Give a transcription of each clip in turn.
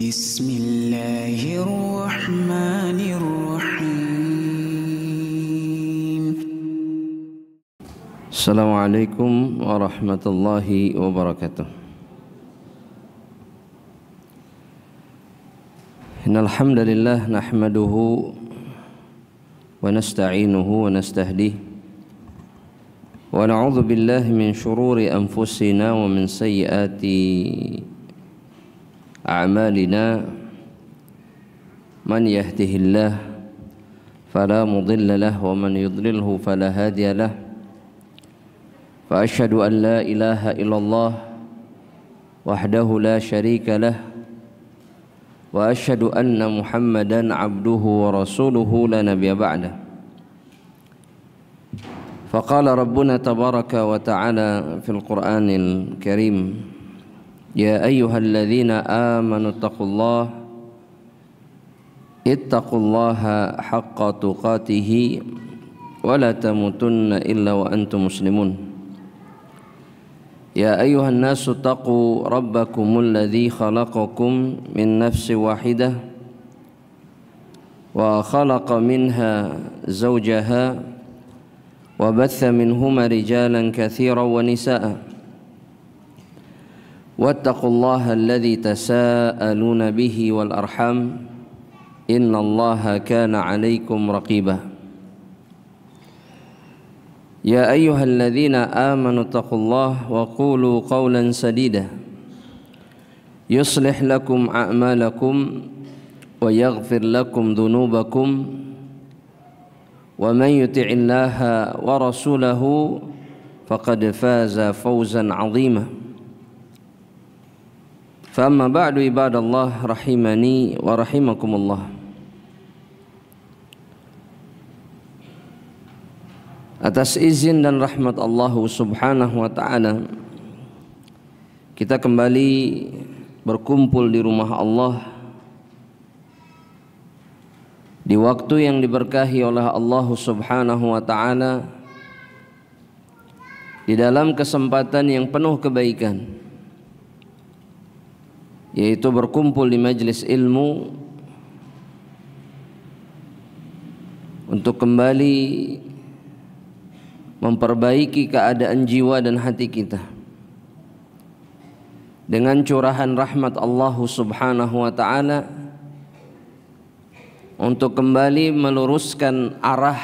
Bismillahirrahmanirrahim. Assalamualaikum warahmatullahi wabarakatuh. Innal hamdalillah nahmaduhu wa nasta'inuhu wa nastahdihi wa na'udzu billahi min shururi anfusina wa min sayyiati a'malina. Man yahdihillah fala mudilla lahu wa man yudlilhu fala hadiya lahu. Fa asyhadu an la ilaha illallah wahdahu la syarika lah wa asyhadu anna Muhammadan abduhu wa rasuluhu la nabiyya ba'dah. Faqala rabbuna tabaraka wa ta'ala fil Qur'anil Karim, ya ayyuhalladzina amanu ittaqullaha haqqa tuqatih wa la tamutunna illa wa antum muslimun. Ya ayyuhan nasu taqu rabbakumul ladzi khalaqakum min nafsin wahidah wa khalaqa minha zawjaha wa batha minhuma rijalan katsiran wa nisaa'a wattaqullaha alladzi tasaaluna bihi wal arham innallaha kana 'alaikum raqiba. Ya ayyuhalladzina amanu taqullaha wa qulu qawlan sadida yuslih lakum a'malakum wa yaghfir lakum dhunubakum wa man yuti'illaha wa rasulahu faqad faza fawzan 'azima. Fa amma ba'du, ibadallah rahimani wa rahimakumullah. Atas izin dan rahmat Allah subhanahu wa ta'ala, kita kembali berkumpul di rumah Allah di waktu yang diberkahi oleh Allah subhanahu wa ta'ala, di dalam kesempatan yang penuh kebaikan, yaitu berkumpul di majlis ilmu untuk kembali memperbaiki keadaan jiwa dan hati kita dengan curahan rahmat Allah subhanahu wa ta'ala, untuk kembali meluruskan arah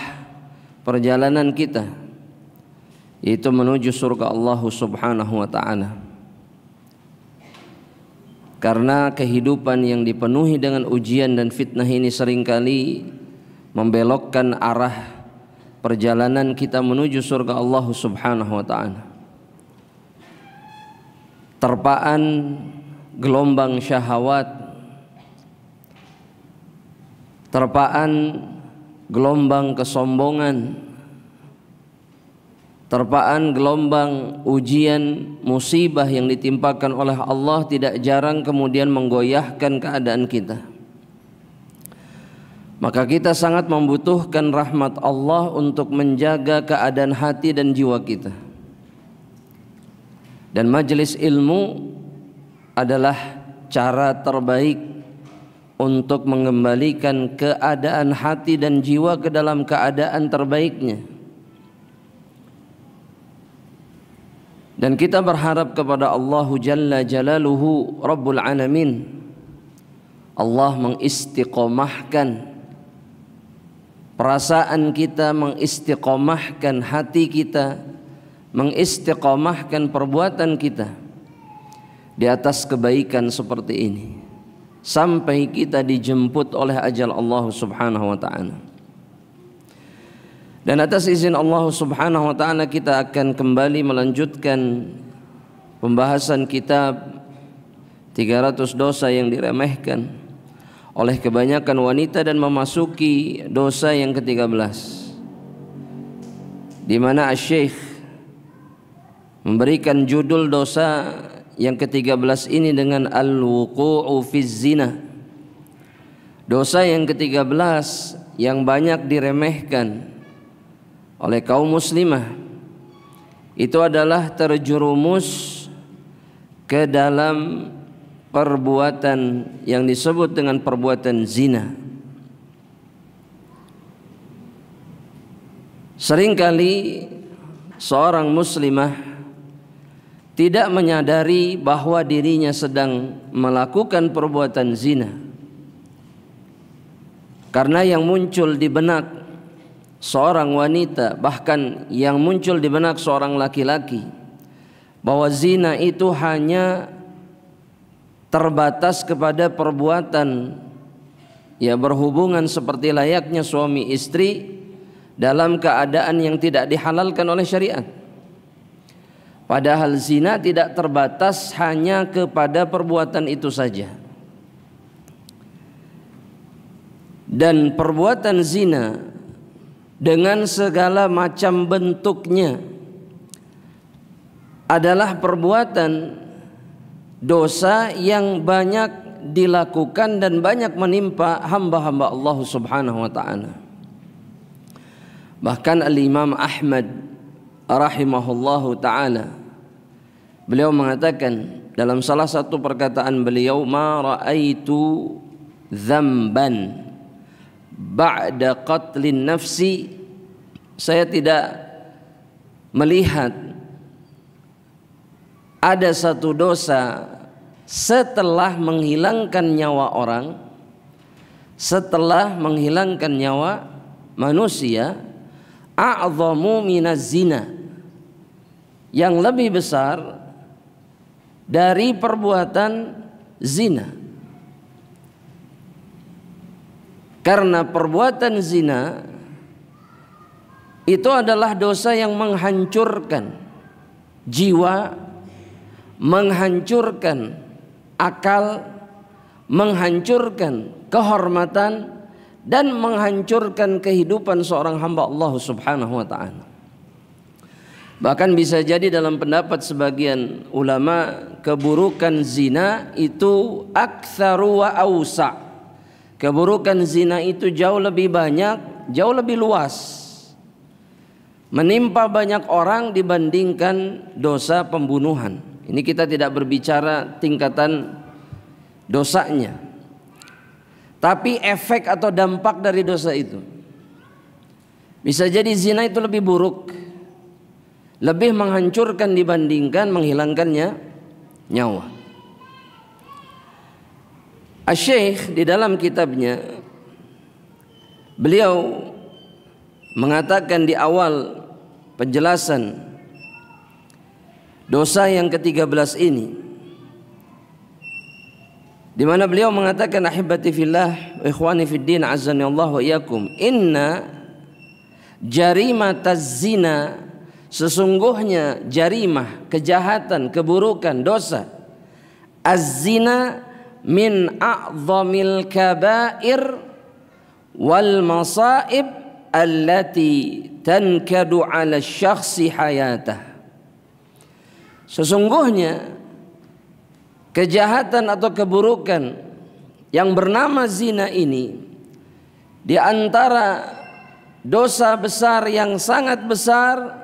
perjalanan kita, yaitu menuju surga Allah subhanahu wa ta'ala. Karena kehidupan yang dipenuhi dengan ujian dan fitnah ini seringkali membelokkan arah perjalanan kita menuju surga Allah subhanahu wa ta'ala. Terpaan gelombang syahwat, terpaan gelombang kesombongan, terpaan gelombang ujian musibah yang ditimpakan oleh Allah tidak jarang kemudian menggoyahkan keadaan kita. Maka kita sangat membutuhkan rahmat Allah untuk menjaga keadaan hati dan jiwa kita. Dan majelis ilmu adalah cara terbaik untuk mengembalikan keadaan hati dan jiwa ke dalam keadaan terbaiknya. Dan kita berharap kepada Allah Jalla Jalaluhu Rabbul Alamin, Allah mengistiqomahkan perasaan kita, mengistiqomahkan hati kita, mengistiqomahkan perbuatan kita di atas kebaikan seperti ini sampai kita dijemput oleh ajal Allah subhanahu wa ta'ala. Dan atas izin Allah subhanahu wa ta'ala kita akan kembali melanjutkan pembahasan kitab 300 dosa yang diremehkan oleh kebanyakan wanita dan memasuki dosa yang ke-13, di mana Asy-Syaikh memberikan judul dosa yang ke-13 ini dengan al-wuqu'u fiz zina. Dosa yang ke-13 yang banyak diremehkan oleh kaum muslimah itu adalah terjerumus ke dalam perbuatan yang disebut dengan perbuatan zina. Seringkali seorang muslimah tidak menyadari bahwa dirinya sedang melakukan perbuatan zina, karena yang muncul di benak seorang wanita, bahkan yang muncul di benak seorang laki-laki, bahwa zina itu hanya terbatas kepada perbuatan berhubungan seperti layaknya suami istri dalam keadaan yang tidak dihalalkan oleh syariat. Padahal zina tidak terbatas hanya kepada perbuatan itu saja. Dan perbuatan zina dengan segala macam bentuknya adalah perbuatan dosa yang banyak dilakukan dan banyak menimpa hamba-hamba Allah Subhanahu wa ta'ala. Bahkan Al-Imam Ahmad rahimahullahu ta'ala, beliau mengatakan dalam salah satu perkataan beliau, ma ra'aitu dzamban ba'da qatlin nafsi, saya tidak melihat ada satu dosa setelah menghilangkan nyawa orang, setelah menghilangkan nyawa manusia, a'zamu minaz zina, yang lebih besar dari perbuatan zina. Karena perbuatan zina itu adalah dosa yang menghancurkan jiwa, menghancurkan akal, menghancurkan kehormatan, dan menghancurkan kehidupan seorang hamba Allah Subhanahu wa ta'ala. Bahkan bisa jadi dalam pendapat sebagian ulama, keburukan zina itu aktsaru wa ausa. Keburukan zina itu jauh lebih banyak, jauh lebih luas, menimpa banyak orang dibandingkan dosa pembunuhan. Ini kita tidak berbicara tingkatan dosanya, tapi efek atau dampak dari dosa itu. Bisa jadi zina itu lebih buruk, lebih menghancurkan dibandingkan menghilangkannya nyawa. Asy-Syaikh di dalam kitabnya, beliau mengatakan di awal penjelasan dosa yang ke-13 ini, di mana beliau mengatakan, ahibati fillah wa ikhwani fid din azani Allah wa iyyakum, inna jarimataz zina, sesungguhnya jarimah, kejahatan, keburukan, dosa, az-zina min a'zamil kabair wal masaib allati tankadu 'ala syakhsi hayatah. Sesungguhnya kejahatan atau keburukan yang bernama zina ini di antara dosa besar yang sangat besar,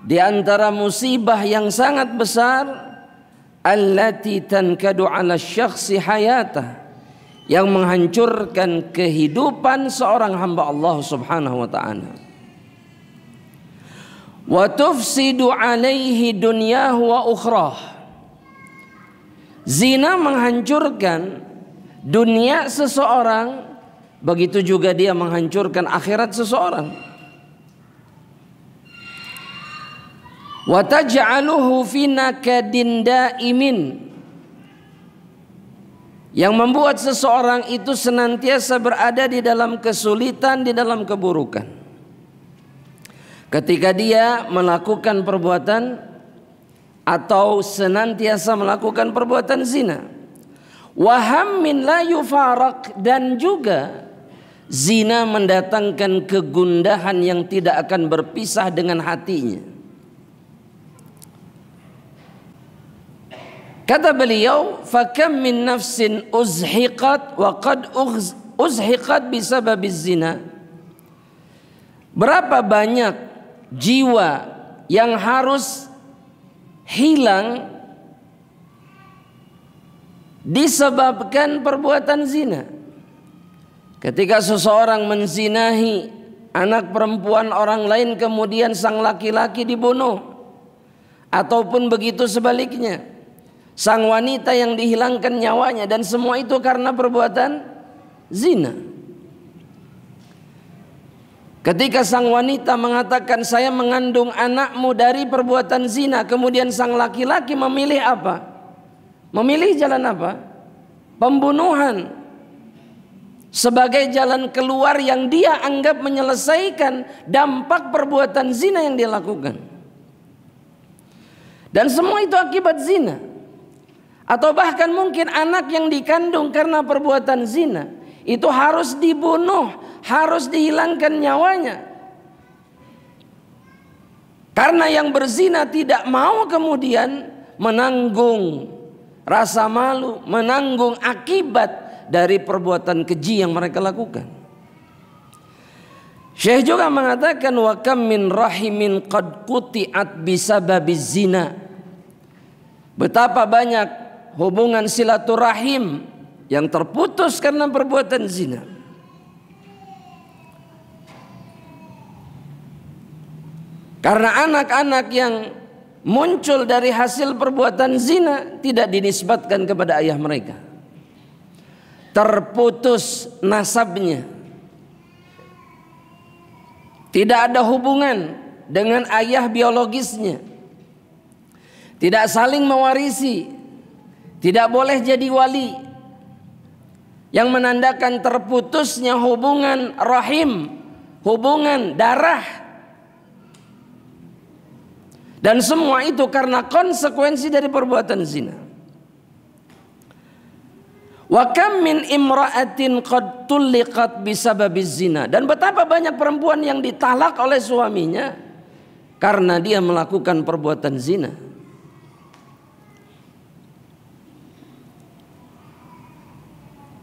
di antara musibah yang sangat besar, allati tankadu 'ala syakhsi hayatah, yang menghancurkan kehidupan seorang hamba Allah Subhanahu wa ta'ala. Wa tufsidu 'alaihi dunyahu wa ukhrah. Zina menghancurkan dunia seseorang, begitu juga dia menghancurkan akhirat seseorang. Wa taj'aluhu fi nakadin daimin, yang membuat seseorang itu senantiasa berada di dalam kesulitan, di dalam keburukan ketika dia melakukan perbuatan atau senantiasa melakukan perbuatan zina. Wa hammin la yufaraq, dan juga zina mendatangkan kegundahan yang tidak akan berpisah dengan hatinya. Kata beliau, fakam min nafsin uzhiqat wa qad uzhiqat bisababiz zina. Berapa banyak jiwa yang harus hilang disebabkan perbuatan zina. Ketika seseorang menzinahi anak perempuan orang lain kemudian sang laki-laki dibunuh, ataupun begitu sebaliknya, sang wanita yang dihilangkan nyawanya, dan semua itu karena perbuatan zina. Ketika sang wanita mengatakan saya mengandung anakmu dari perbuatan zina, kemudian sang laki-laki memilih apa? Memilih jalan apa? Pembunuhan sebagai jalan keluar yang dia anggap menyelesaikan dampak perbuatan zina yang dia lakukan. Dan semua itu akibat zina. Atau bahkan mungkin anak yang dikandung karena perbuatan zina itu harus dibunuh, harus dihilangkan nyawanya. Karena yang berzina tidak mau kemudian menanggung rasa malu, menanggung akibat dari perbuatan keji yang mereka lakukan. Syekh juga mengatakan wa kam min rahimin qad quti'at bisababiz zina. Betapa banyak hubungan silaturahim yang terputus karena perbuatan zina. Karena anak-anak yang muncul dari hasil perbuatan zina tidak dinisbatkan kepada ayah mereka. Terputus nasabnya. Tidak ada hubungan dengan ayah biologisnya. Tidak saling mewarisi. Tidak boleh jadi wali. Yang menandakan terputusnya hubungan rahim, hubungan darah. Dan semua itu karena konsekuensi dari perbuatan zina. Wa kam min imra'atin qad tulliqat bisababiz zina. Dan betapa banyak perempuan yang ditalak oleh suaminya karena dia melakukan perbuatan zina.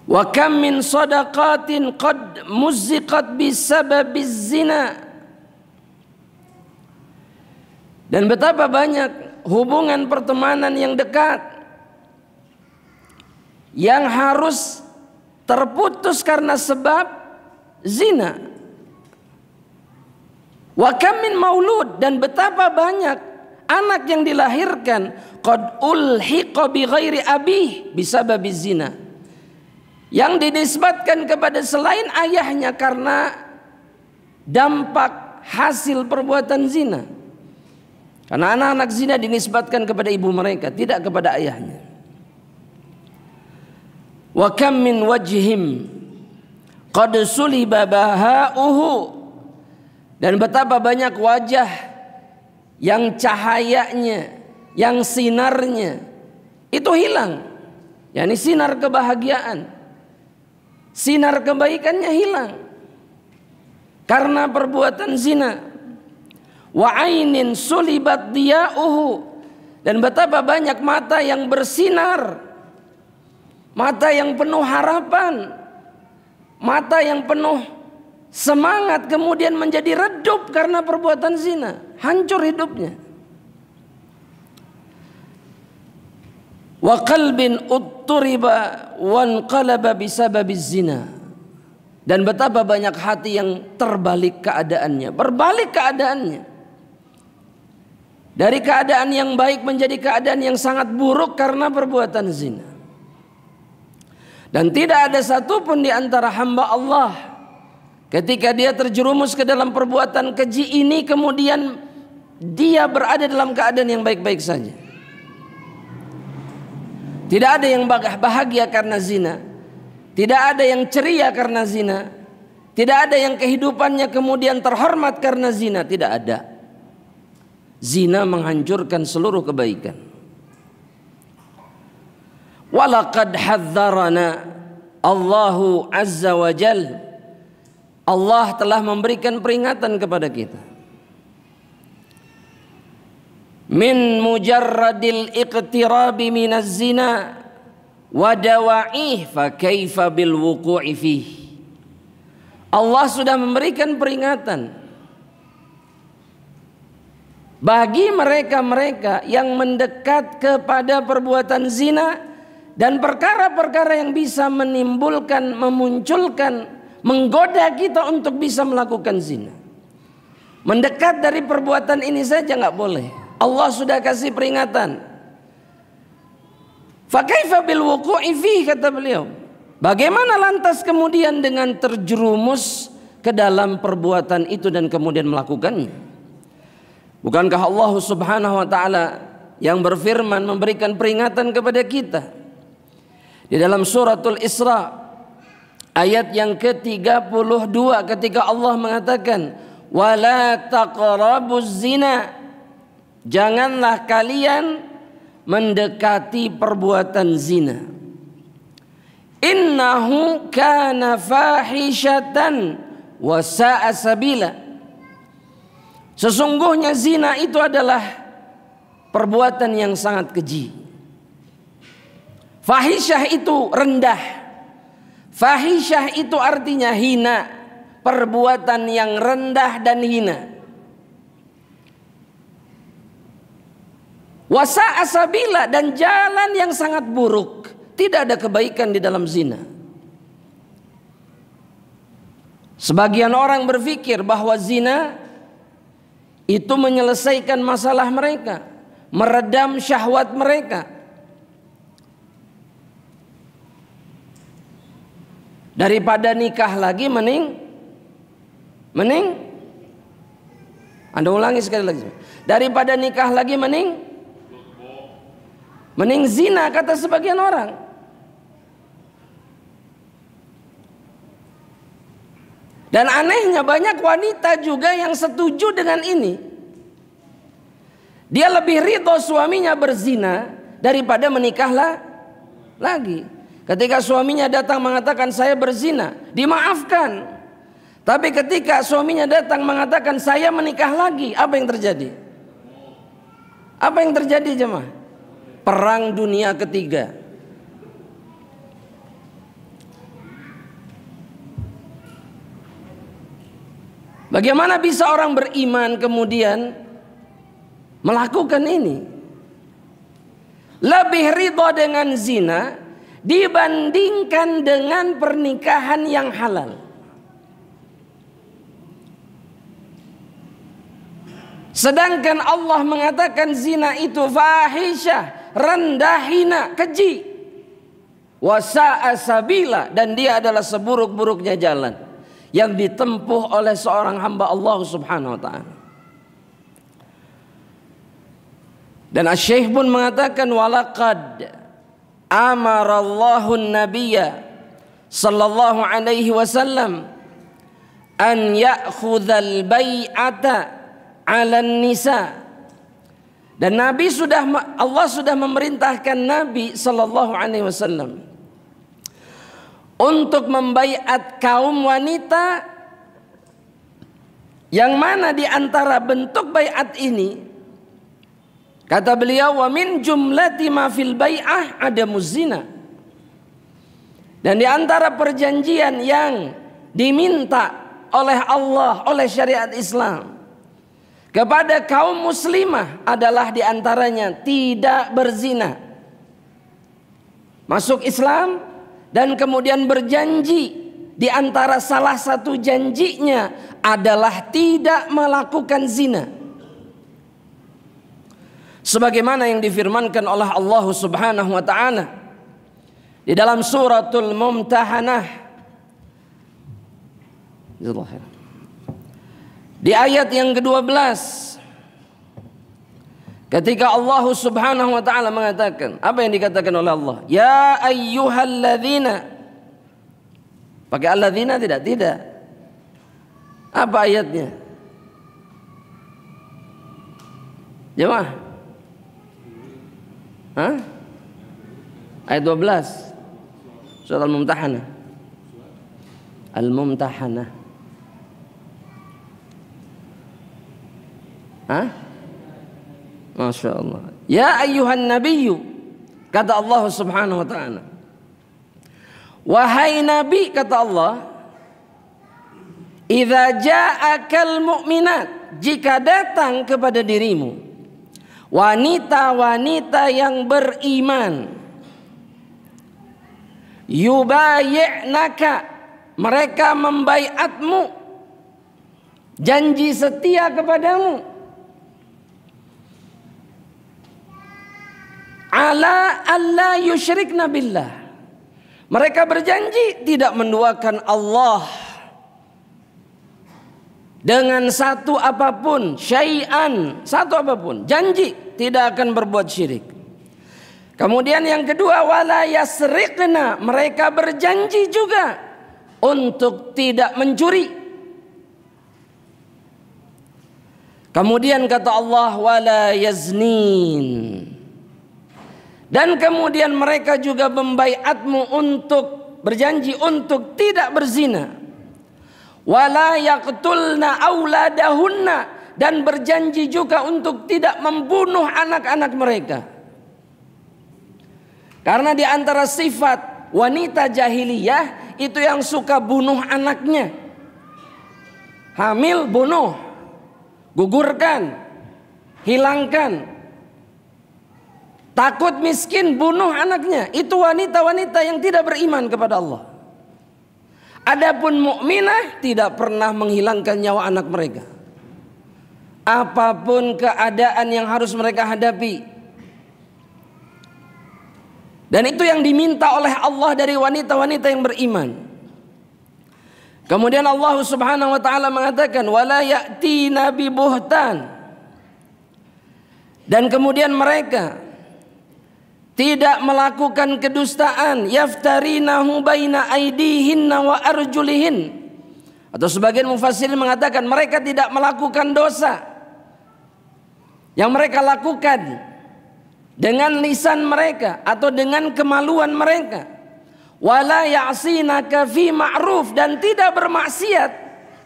Wa kam min shadaqatin qad muzziqat bisababiz zina. Dan betapa banyak hubungan pertemanan yang dekat yang harus terputus karena sebab zina. Wa kam min maulud, dan betapa banyak anak yang dilahirkan qad ulhiqa bi ghairi abih bisababiz zina, yang dinisbatkan kepada selain ayahnya karena dampak hasil perbuatan zina. Karena anak-anak zina dinisbatkan kepada ibu mereka, tidak kepada ayahnya. Wa kam min wajhim qad suliba bahauhu, dan betapa banyak wajah yang cahayanya, yang sinarnya itu hilang. yakni sinar kebahagiaan, sinar kebaikannya hilang karena perbuatan zina. Wa ainin sulibat diya'uhu, dan betapa banyak mata yang bersinar, mata yang penuh harapan, mata yang penuh semangat kemudian menjadi redup karena perbuatan zina, hancur hidupnya. Wa qalbin utturiba wanqalaba bisababiz zina, dan betapa banyak hati yang terbalik keadaannya, berbalik keadaannya dari keadaan yang baik menjadi keadaan yang sangat buruk karena perbuatan zina. Dan tidak ada satupun di antara hamba Allah ketika dia terjerumus ke dalam perbuatan keji ini kemudian dia berada dalam keadaan yang baik-baik saja. Tidak ada yang bahagia karena zina, tidak ada yang ceria karena zina, tidak ada yang kehidupannya kemudian terhormat karena zina, tidak ada. Zina menghancurkan seluruh kebaikan. Walaqad hadzarana Allahu azza wa jal, Allah telah memberikan peringatan kepada kita. Min mujarradil iqtirabi minaz zina wa dawa'ih fa kaifa bil wuqu'i fih. Allah sudah memberikan peringatan bagi mereka-mereka yang mendekat kepada perbuatan zina dan perkara-perkara yang bisa menimbulkan, memunculkan, menggoda kita untuk bisa melakukan zina. Mendekat dari perbuatan ini saja nggak boleh. Allah sudah kasih peringatan. Fa kaifa bil wuqu'i fihi, kata beliau. Bagaimana lantas kemudian dengan terjerumus ke dalam perbuatan itu dan kemudian melakukannya? Bukankah Allah Subhanahu wa taala yang berfirman memberikan peringatan kepada kita di dalam suratul Isra ayat yang ke-32 ketika Allah mengatakan wala taqrabuz zina, janganlah kalian mendekati perbuatan zina, innahu kana fahishatan wa sa'a sabila, sesungguhnya zina itu adalah perbuatan yang sangat keji. Fahisyah itu rendah. Fahisyah itu artinya hina, perbuatan yang rendah dan hina. Wasa asabila, dan jalan yang sangat buruk. Tidak ada kebaikan di dalam zina. Sebagian orang berpikir bahwa zina itu menyelesaikan masalah mereka, meredam syahwat mereka. Daripada nikah lagi mending Anda ulangi sekali lagi. Daripada nikah lagi mending zina, kata sebagian orang. Dan anehnya banyak wanita juga yang setuju dengan ini. Dia lebih ridho suaminya berzina daripada menikah lagi. Ketika suaminya datang mengatakan saya berzina, dimaafkan. Tapi ketika suaminya datang mengatakan saya menikah lagi, apa yang terjadi? Apa yang terjadi jemaah? Perang dunia ketiga. Bagaimana bisa orang beriman kemudian melakukan ini? Lebih ridho dengan zina dibandingkan dengan pernikahan yang halal. Sedangkan Allah mengatakan zina itu fahisyah, rendah, hina, keji, wasa'a sabila, dan dia adalah seburuk-buruknya jalan yang ditempuh oleh seorang hamba Allah Subhanahu wa ta'ala. Dan Asy-Syaikh pun mengatakan walaqad amarallahu an-nabiyya sallallahu alaihi wasallam an ya'khudhal bai'ata 'alan nisa. Dan Allah sudah memerintahkan Nabi sallallahu alaihi wasallam untuk membaiat kaum wanita, yang mana di antara bentuk baiat ini kata beliau wa min jumlati ma fil bai'ah adamuz zina. Dan di antara perjanjian yang diminta oleh Allah, oleh syariat Islam kepada kaum muslimah adalah di antaranya tidak berzina. Masuk Islam dan kemudian berjanji, di antara salah satu janjinya adalah tidak melakukan zina. Sebagaimana yang difirmankan oleh Allah Subhanahu wa taala di dalam suratul Mumtahanah di ayat yang ke-12, ketika Allah Subhanahu wa taala mengatakan, apa yang dikatakan oleh Allah? Ya ayyuhalladzina. Pakai alladzina tidak? Tidak. Apa ayatnya? Jemaah? Ayat 12 Surah Al-Mumtahanah. Al-Mumtahanah. Masya Allah. Ya ayyuhan nabiyyu, kata Allah Subhanahu wa ta'ala, wahai Nabi, kata Allah, idza ja'akal mu'minat, jika datang kepada dirimu wanita-wanita yang beriman, yubayi'naka, mereka membaiatmu, janji setia kepadamu, ala alla yusyrikna billah, mereka berjanji tidak menduakan Allah dengan satu apapun, syai'an, satu apapun, janji tidak akan berbuat syirik. Kemudian yang kedua, wala yasriqna, mereka berjanji juga untuk tidak mencuri. Kemudian kata Allah, wala yaznin, dan kemudian mereka juga membaiatmu untuk berjanji untuk tidak berzina. Wala yaqtulna auladahunna, dan berjanji juga untuk tidak membunuh anak-anak mereka. Karena di antara sifat wanita jahiliyah itu yang suka bunuh anaknya. Hamil bunuh, gugurkan, hilangkan. Takut miskin bunuh anaknya. Itu wanita-wanita yang tidak beriman kepada Allah. Adapun mukminah tidak pernah menghilangkan nyawa anak mereka. Apapun keadaan yang harus mereka hadapi. Dan itu yang diminta oleh Allah dari wanita-wanita yang beriman. Kemudian Allah Subhanahu wa taala mengatakan wala ya'tina bi buhtan. Dan kemudian mereka tidak melakukan kedustaan, yaftarinahu baina aidihinna wa arjulihin. Atau sebagian mufassirin mengatakan mereka tidak melakukan dosa yang mereka lakukan dengan lisan mereka atau dengan kemaluan mereka. Wala ya'sinaka fi ma'ruf, dan tidak bermaksiat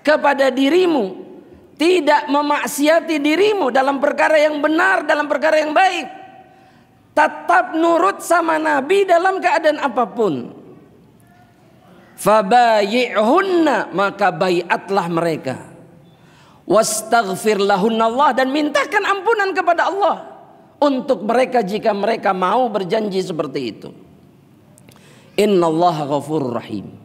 kepada dirimu, tidak memaksiati dirimu dalam perkara yang benar, dalam perkara yang baik. Tetap nurut sama Nabi dalam keadaan apapun. Fabayi'hunna, maka baiatlah mereka. Wastaghfir lahunallah, dan mintakan ampunan kepada Allah untuk mereka jika mereka mau berjanji seperti itu. Innallaha ghafurur rahim.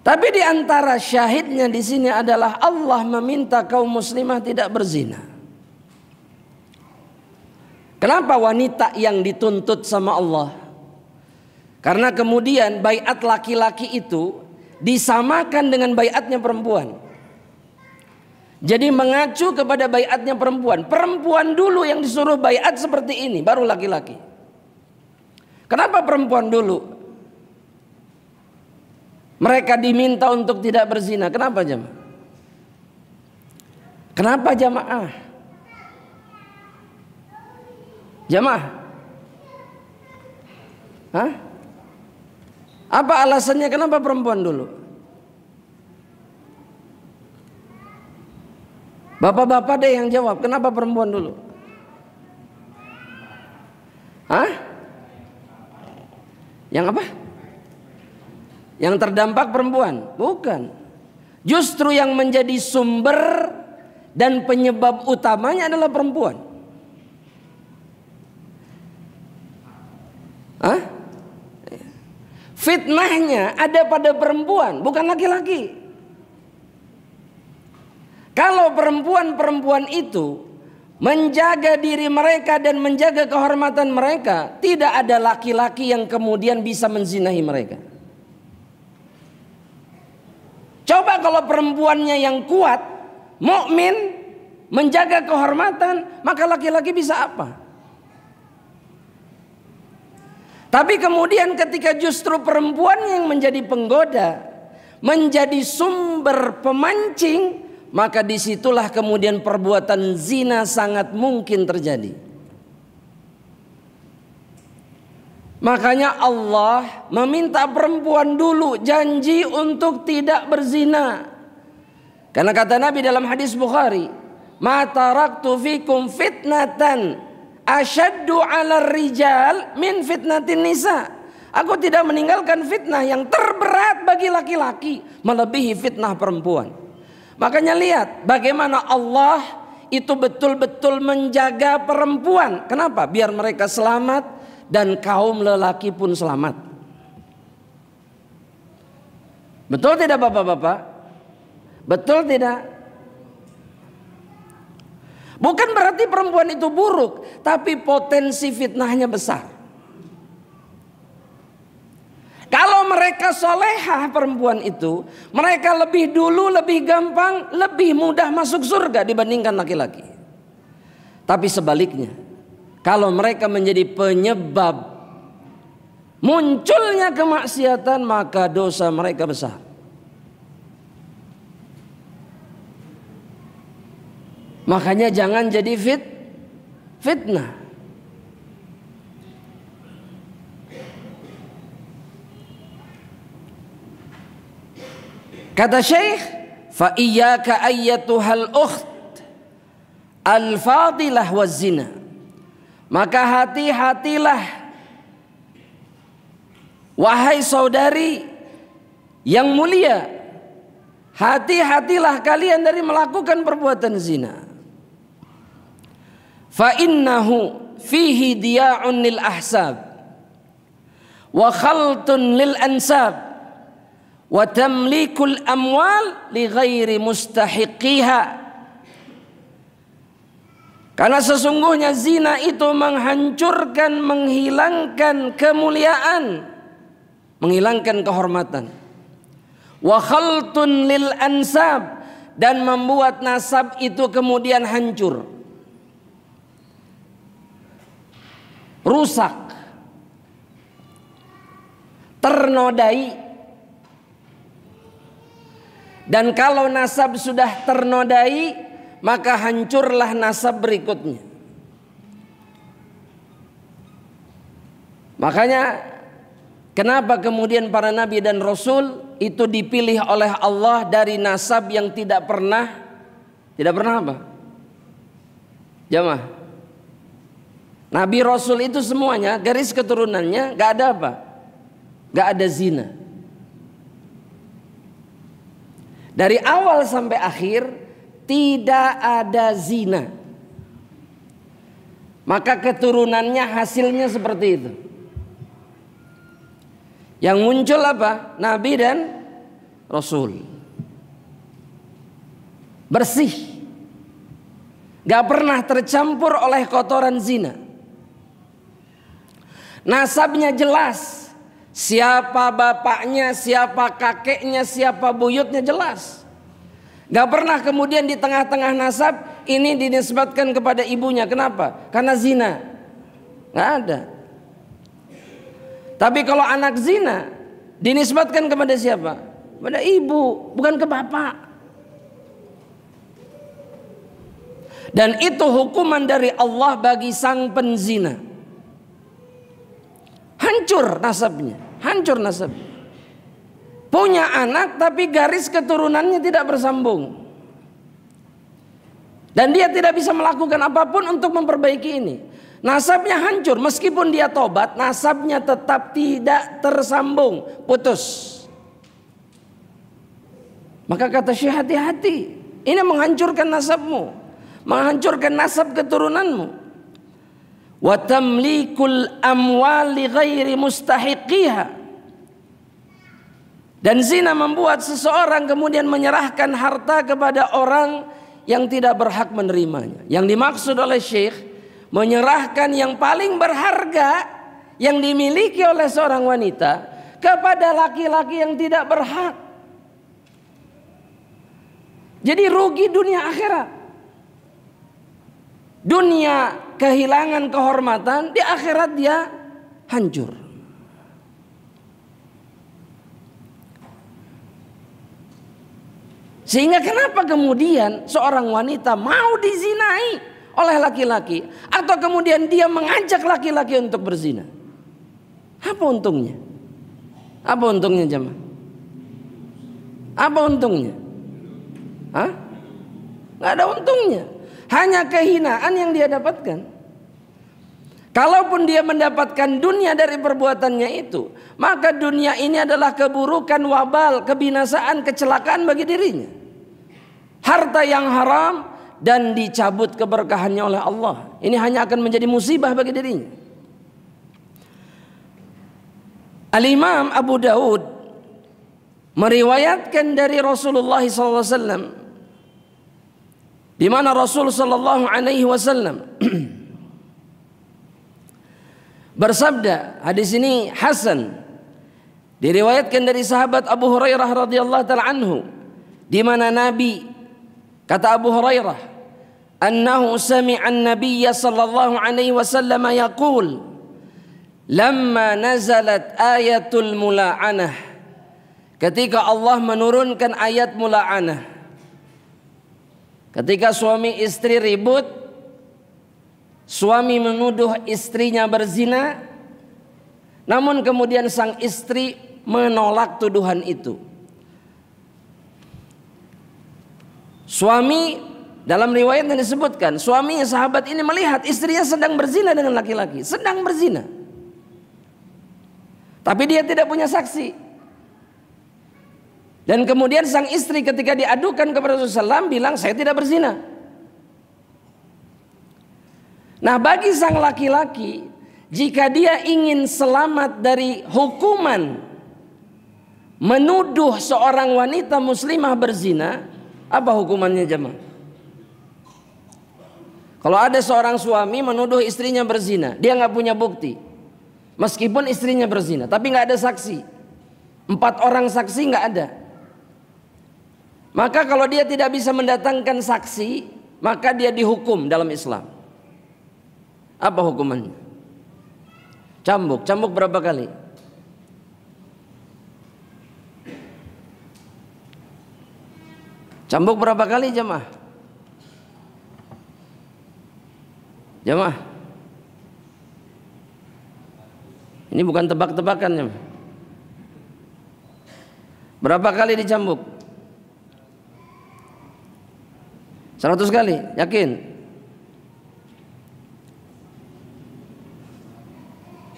Tapi di antara syahidnya di sini adalah Allah meminta kaum muslimah tidak berzina. Kenapa wanita yang dituntut sama Allah? Karena kemudian baiat laki-laki itu disamakan dengan baiatnya perempuan. Jadi mengacu kepada baiatnya perempuan. Perempuan dulu yang disuruh baiat seperti ini, baru laki-laki. Kenapa perempuan dulu? Mereka diminta untuk tidak berzina. Kenapa jemaah? Kenapa jamaah? Jamaah? Hah? Apa alasannya kenapa perempuan dulu? Bapak-bapak deh yang jawab, kenapa perempuan dulu? Hah? Yang apa? Yang terdampak perempuan? Bukan. Justru yang menjadi sumber dan penyebab utamanya adalah perempuan. Hah? Fitnahnya ada pada perempuan, bukan laki-laki. Kalau perempuan-perempuan itu menjaga diri mereka dan menjaga kehormatan mereka, tidak ada laki-laki yang kemudian bisa menzinahi mereka. Coba kalau perempuannya yang kuat, mukmin, menjaga kehormatan, maka laki-laki bisa apa? Tapi kemudian ketika justru perempuan yang menjadi penggoda, menjadi sumber pemancing, maka disitulah kemudian perbuatan zina sangat mungkin terjadi. Makanya Allah meminta perempuan dulu janji untuk tidak berzina. Karena kata Nabi dalam hadis Bukhari, "Ma taraktu fikum fitnatan asyaddu 'alal rijal min fitnatin nisa." Aku tidak meninggalkan fitnah yang terberat bagi laki-laki melebihi fitnah perempuan. Makanya lihat bagaimana Allah itu betul-betul menjaga perempuan. Kenapa? Biar mereka selamat dan kaum lelaki pun selamat. Betul tidak Bapak-bapak? Betul tidak? Bukan berarti perempuan itu buruk, tapi potensi fitnahnya besar. Kalau mereka solehah perempuan itu, mereka lebih dulu, lebih gampang, lebih mudah masuk surga dibandingkan laki-laki. Tapi sebaliknya, kalau mereka menjadi penyebab munculnya kemaksiatan, maka dosa mereka besar. Makanya jangan jadi fitnah. Kata Syekh, fa iyyaka ayyatuhal ukht al-fadilah waz-zina. Maka hati-hatilah wahai saudari yang mulia, hati-hatilah kalian dari melakukan perbuatan zina. Fa innahu fihi diya'un lil ahsab wa khaltun lil ansab wa tamlikul amwal li ghairi mustahiqiha. Karena sesungguhnya zina itu menghancurkan, menghilangkan kemuliaan, menghilangkan kehormatan. Wa khaltun lil ansab, dan membuat nasab itu kemudian hancur, rusak, ternodai. Dan kalau nasab sudah ternodai, maka hancurlah nasab berikutnya. Makanya kenapa kemudian para nabi dan rasul itu dipilih oleh Allah dari nasab yang tidak pernah apa? Jamaah. Nabi rasul itu semuanya garis keturunannya gak ada apa? Gak ada zina. Dari awal sampai akhir tidak ada zina. Maka keturunannya hasilnya seperti itu. Yang muncul apa? Nabi dan Rasul. Bersih. Gak pernah tercampur oleh kotoran zina. Nasabnya jelas. Siapa bapaknya, siapa kakeknya, siapa buyutnya jelas. Gak pernah kemudian di tengah-tengah nasab ini dinisbatkan kepada ibunya. Kenapa? Karena zina. Gak ada. Tapi kalau anak zina dinisbatkan kepada siapa? Kepada ibu, bukan ke bapak. Dan itu hukuman dari Allah bagi sang penzina. Hancur nasabnya, hancur nasabnya. Punya anak tapi garis keturunannya tidak bersambung. Dan dia tidak bisa melakukan apapun untuk memperbaiki ini. Nasabnya hancur, meskipun dia tobat, nasabnya tetap tidak tersambung, putus. Maka kata Syekh, hati-hati. Ini menghancurkan nasabmu, menghancurkan nasab keturunanmu. Wa tamlikul amwali ghairi mustahiqiha. Dan zina membuat seseorang kemudian menyerahkan harta kepada orang yang tidak berhak menerimanya. Yang dimaksud oleh Syekh, menyerahkan yang paling berharga yang dimiliki oleh seorang wanita kepada laki-laki yang tidak berhak. Jadi rugi dunia akhirat. Dunia kehilangan kehormatan, di akhirat dia hancur. Sehingga kenapa kemudian seorang wanita mau dizinai oleh laki-laki, atau kemudian dia mengajak laki-laki untuk berzina? Apa untungnya? Apa untungnya jemaah? Apa untungnya? Hah? Nggak ada untungnya. Hanya kehinaan yang dia dapatkan. Kalaupun dia mendapatkan dunia dari perbuatannya itu, maka dunia ini adalah keburukan, wabal, kebinasaan, kecelakaan bagi dirinya. Harta yang haram dan dicabut keberkahannya oleh Allah. Ini hanya akan menjadi musibah bagi dirinya. Al-Imam Abu Daud meriwayatkan dari Rasulullah SAW, di mana Rasul sallallahu alaihi wasallam bersabda, hadis ini hasan, diriwayatkan dari sahabat Abu Hurairah radhiyallahu taala anhu, di mana Nabi, kata Abu Hurairah, annahu sami'a an-nabiy sallallahu alaihi wasallam yaqul lamma nazalat ayatul mula'anah, ketika Allah menurunkan ayat mula'anah, ketika suami istri ribut, suami menuduh istrinya berzina, namun kemudian sang istri menolak tuduhan itu. Suami, dalam riwayat yang disebutkan, suaminya sahabat ini melihat istrinya sedang berzina dengan laki-laki, sedang berzina, tapi dia tidak punya saksi. Dan kemudian sang istri ketika diadukan kepada Rasulullah SAW bilang, saya tidak berzina. Nah, bagi sang laki-laki, jika dia ingin selamat dari hukuman menuduh seorang wanita muslimah berzina, apa hukumannya jemaah? Kalau ada seorang suami menuduh istrinya berzina, dia nggak punya bukti, meskipun istrinya berzina, tapi nggak ada saksi, 4 orang saksi nggak ada. Maka kalau dia tidak bisa mendatangkan saksi, maka dia dihukum dalam Islam. Apa hukumannya? Cambuk. Cambuk berapa kali? Cambuk berapa kali jemaah? Jemaah, ini bukan tebak-tebakan jemaah. Berapa kali dicambuk? 100 kali, yakin?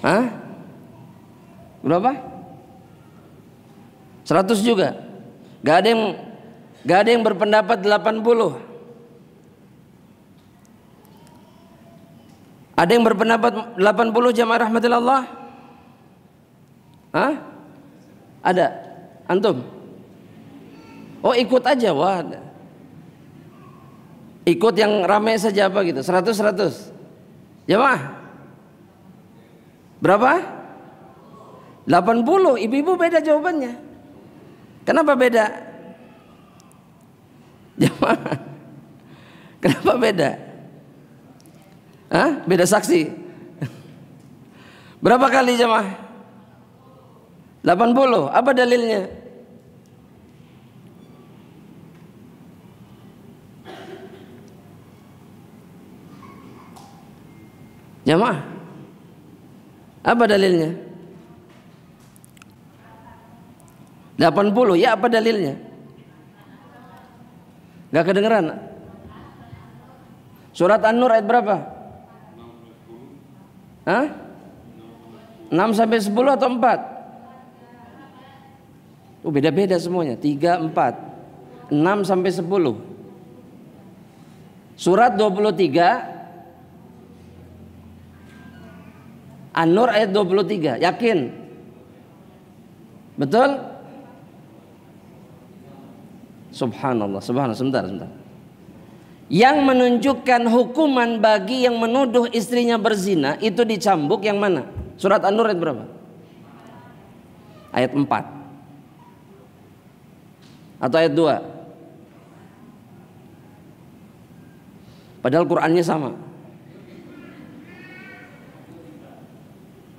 Hah? Berapa? 100 juga? Gak ada yang berpendapat 80. Ada yang berpendapat 80 jamaah rahmatillah? Hah? Ada? Antum? Oh, ikut aja, wah. Ikut yang ramai saja apa gitu, 100. Jamaah berapa? 80. Ibu-ibu beda jawabannya. Kenapa beda? Jamaah, kenapa beda? Hah? Beda saksi. Berapa kali jamaah? 80. Apa dalilnya? Jamaah, apa dalilnya? 80, ya apa dalilnya? Gak kedengeran? Surat An-Nur ayat berapa? Hah? 6 sampai 10 atau 4? Oh, beda-beda semuanya. 3, 4, 6 sampai 10. Surat 23 An-Nur ayat 23, yakin? Betul? Subhanallah, subhanallah, sebentar. Yang menunjukkan hukuman bagi yang menuduh istrinya berzina itu dicambuk yang mana? Surat An-Nur ayat berapa? Ayat 4 atau ayat 2? Padahal Qur'annya sama.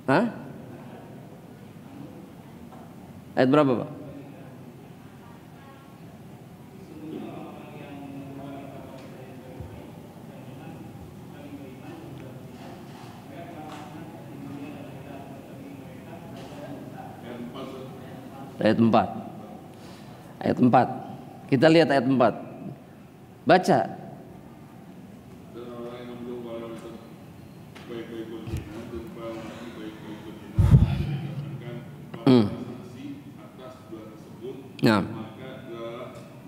Hah? Ayat berapa, Pak? Ayat 4. Ayat 4. Kita lihat ayat 4. Baca. Nah, maka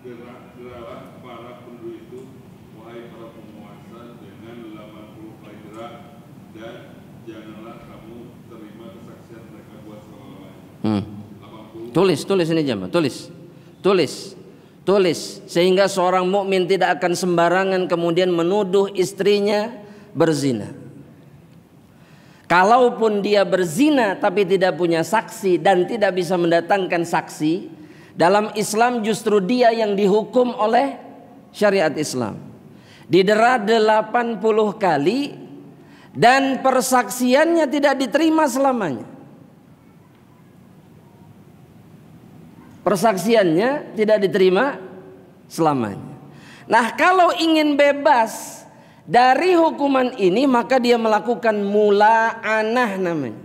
geraklah para penduduk itu, wahai para penguasa, dengan 80 kali gerak, dan janganlah kamu terima kesaksian mereka buat selama-lamanya. Tulis ini jemaah, tulis sehingga seorang mukmin tidak akan sembarangan kemudian menuduh istrinya berzina. Kalaupun dia berzina tapi tidak punya saksi dan tidak bisa mendatangkan saksi, dalam Islam justru dia yang dihukum oleh syariat Islam. Didera 80 kali dan persaksiannya tidak diterima selamanya. Persaksiannya tidak diterima selamanya. Nah, kalau ingin bebas dari hukuman ini, maka dia melakukan mula'anah namanya.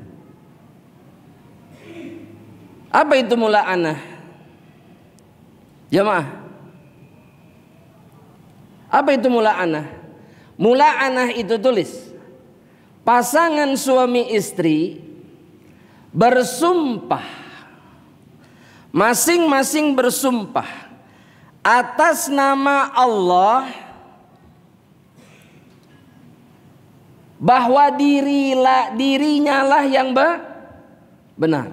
Apa itu mula'anah? Jemaah, apa itu mula'anah? Mula'anah itu tulis, pasangan suami istri bersumpah, masing-masing bersumpah atas nama Allah bahwa dirinya lah yang benar.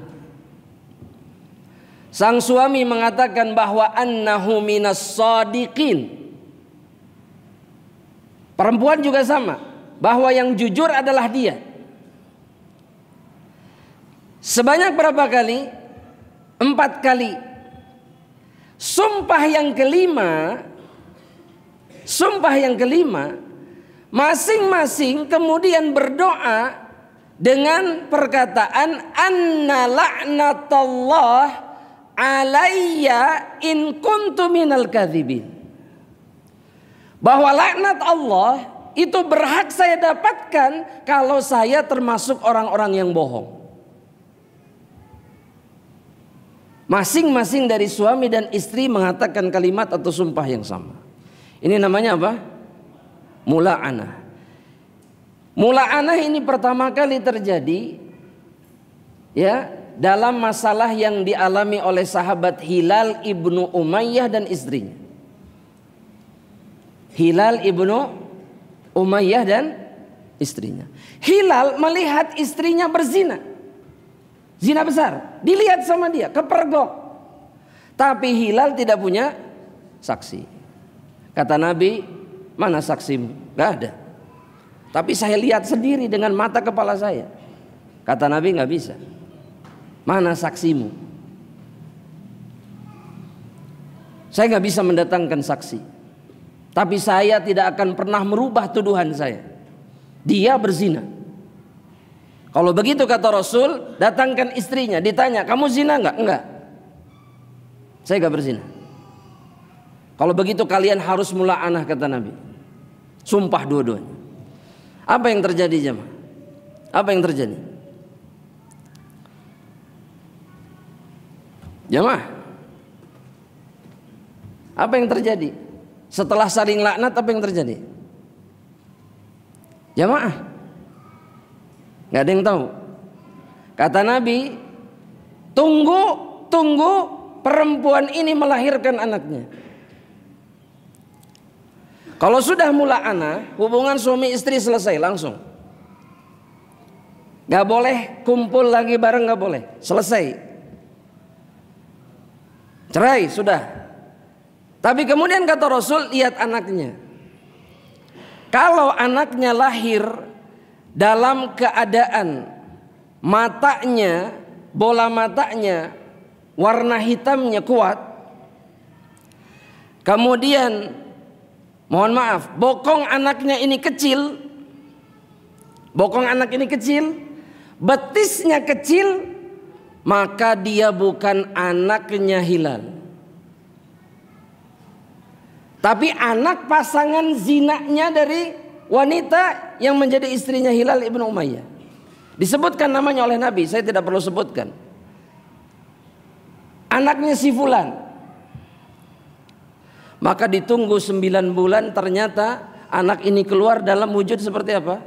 Sang suami mengatakan bahwa annahu minas shadiqin. Perempuan juga sama, bahwa yang jujur adalah dia. Sebanyak berapa kali? 4 kali. Sumpah yang kelima, masing-masing kemudian berdoa dengan perkataan anna la'natallah alayya in kuntu minal kadzibin. Bahwa laknat Allah itu berhak saya dapatkan kalau saya termasuk orang-orang yang bohong. Masing-masing dari suami dan istri mengatakan kalimat atau sumpah yang sama. Ini namanya apa? Mula'anah. Mula'anah ini pertama kali terjadi ya dalam masalah yang dialami oleh sahabat Hilal ibnu Umayyah dan istrinya. Hilal ibnu Umayyah dan istrinya. Hilal melihat istrinya berzina, zina besar, dilihat sama dia, kepergok. Tapi Hilal tidak punya saksi. Kata Nabi, mana saksimu? Gak ada. Tapi saya lihat sendiri dengan mata kepala saya. Kata Nabi, gak bisa. Mana saksimu? Saya gak bisa mendatangkan saksi. Tapi saya tidak akan pernah merubah tuduhan saya. Dia berzina. Kalau begitu kata Rasul, datangkan istrinya, ditanya, kamu zina enggak? Enggak. Saya enggak berzina. Kalau begitu kalian harus mula'anah kata Nabi. Sumpah dua-duanya. Apa yang terjadi jemaah? Apa yang terjadi? Jemaah, apa yang terjadi? Setelah saling laknat apa yang terjadi? Jemaah, nggak ada yang tahu. Kata Nabi, tunggu perempuan ini melahirkan anaknya. Kalau sudah mula'anah, hubungan suami istri selesai langsung. Gak boleh kumpul lagi bareng, gak boleh. Selesai. Cerai, sudah. Tapi kemudian kata Rasul, lihat anaknya. Kalau anaknya lahir dalam keadaan matanya, bola matanya, warna hitamnya kuat. Kemudian, mohon maaf, bokong anaknya ini kecil. Bokong anak ini kecil, betisnya kecil, maka dia bukan anaknya Hilal. Tapi anak pasangan zinanya dari wanita yang menjadi istrinya Hilal ibnu Umayyah. Disebutkan namanya oleh Nabi, saya tidak perlu sebutkan. Anaknya si fulan. Maka ditunggu 9 bulan, ternyata anak ini keluar dalam wujud seperti apa?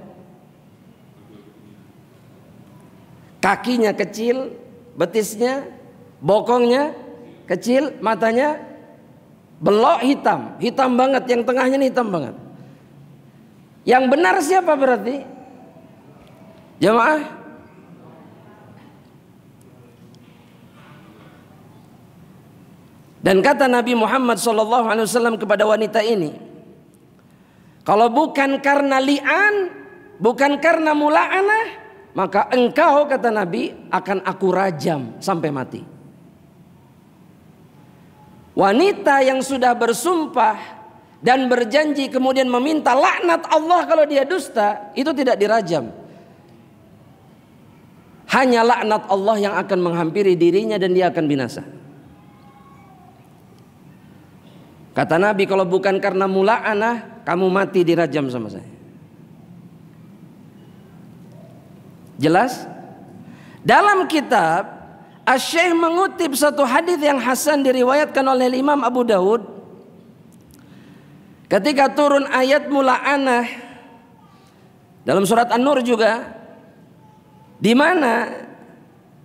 Kakinya kecil, betisnya, bokongnya kecil, matanya belok hitam, hitam banget, yang tengahnya ini hitam banget. Yang benar siapa berarti? Jemaah, Dan kata Nabi Muhammad SAW kepada wanita ini, kalau bukan karena li'an, bukan karena mula'anah, maka engkau, kata Nabi, akan aku rajam sampai mati. Wanita yang sudah bersumpah dan berjanji kemudian meminta laknat Allah kalau dia dusta, itu tidak dirajam. Hanya laknat Allah yang akan menghampiri dirinya dan dia akan binasa. Kata Nabi, kalau bukan karena mula'anah, kamu mati dirajam sama saya. Jelas? Dalam kitab Asy-Syaikh mengutip satu hadis yang hasan diriwayatkan oleh Imam Abu Daud. Ketika turun ayat mula'anah dalam surat An-Nur juga, di mana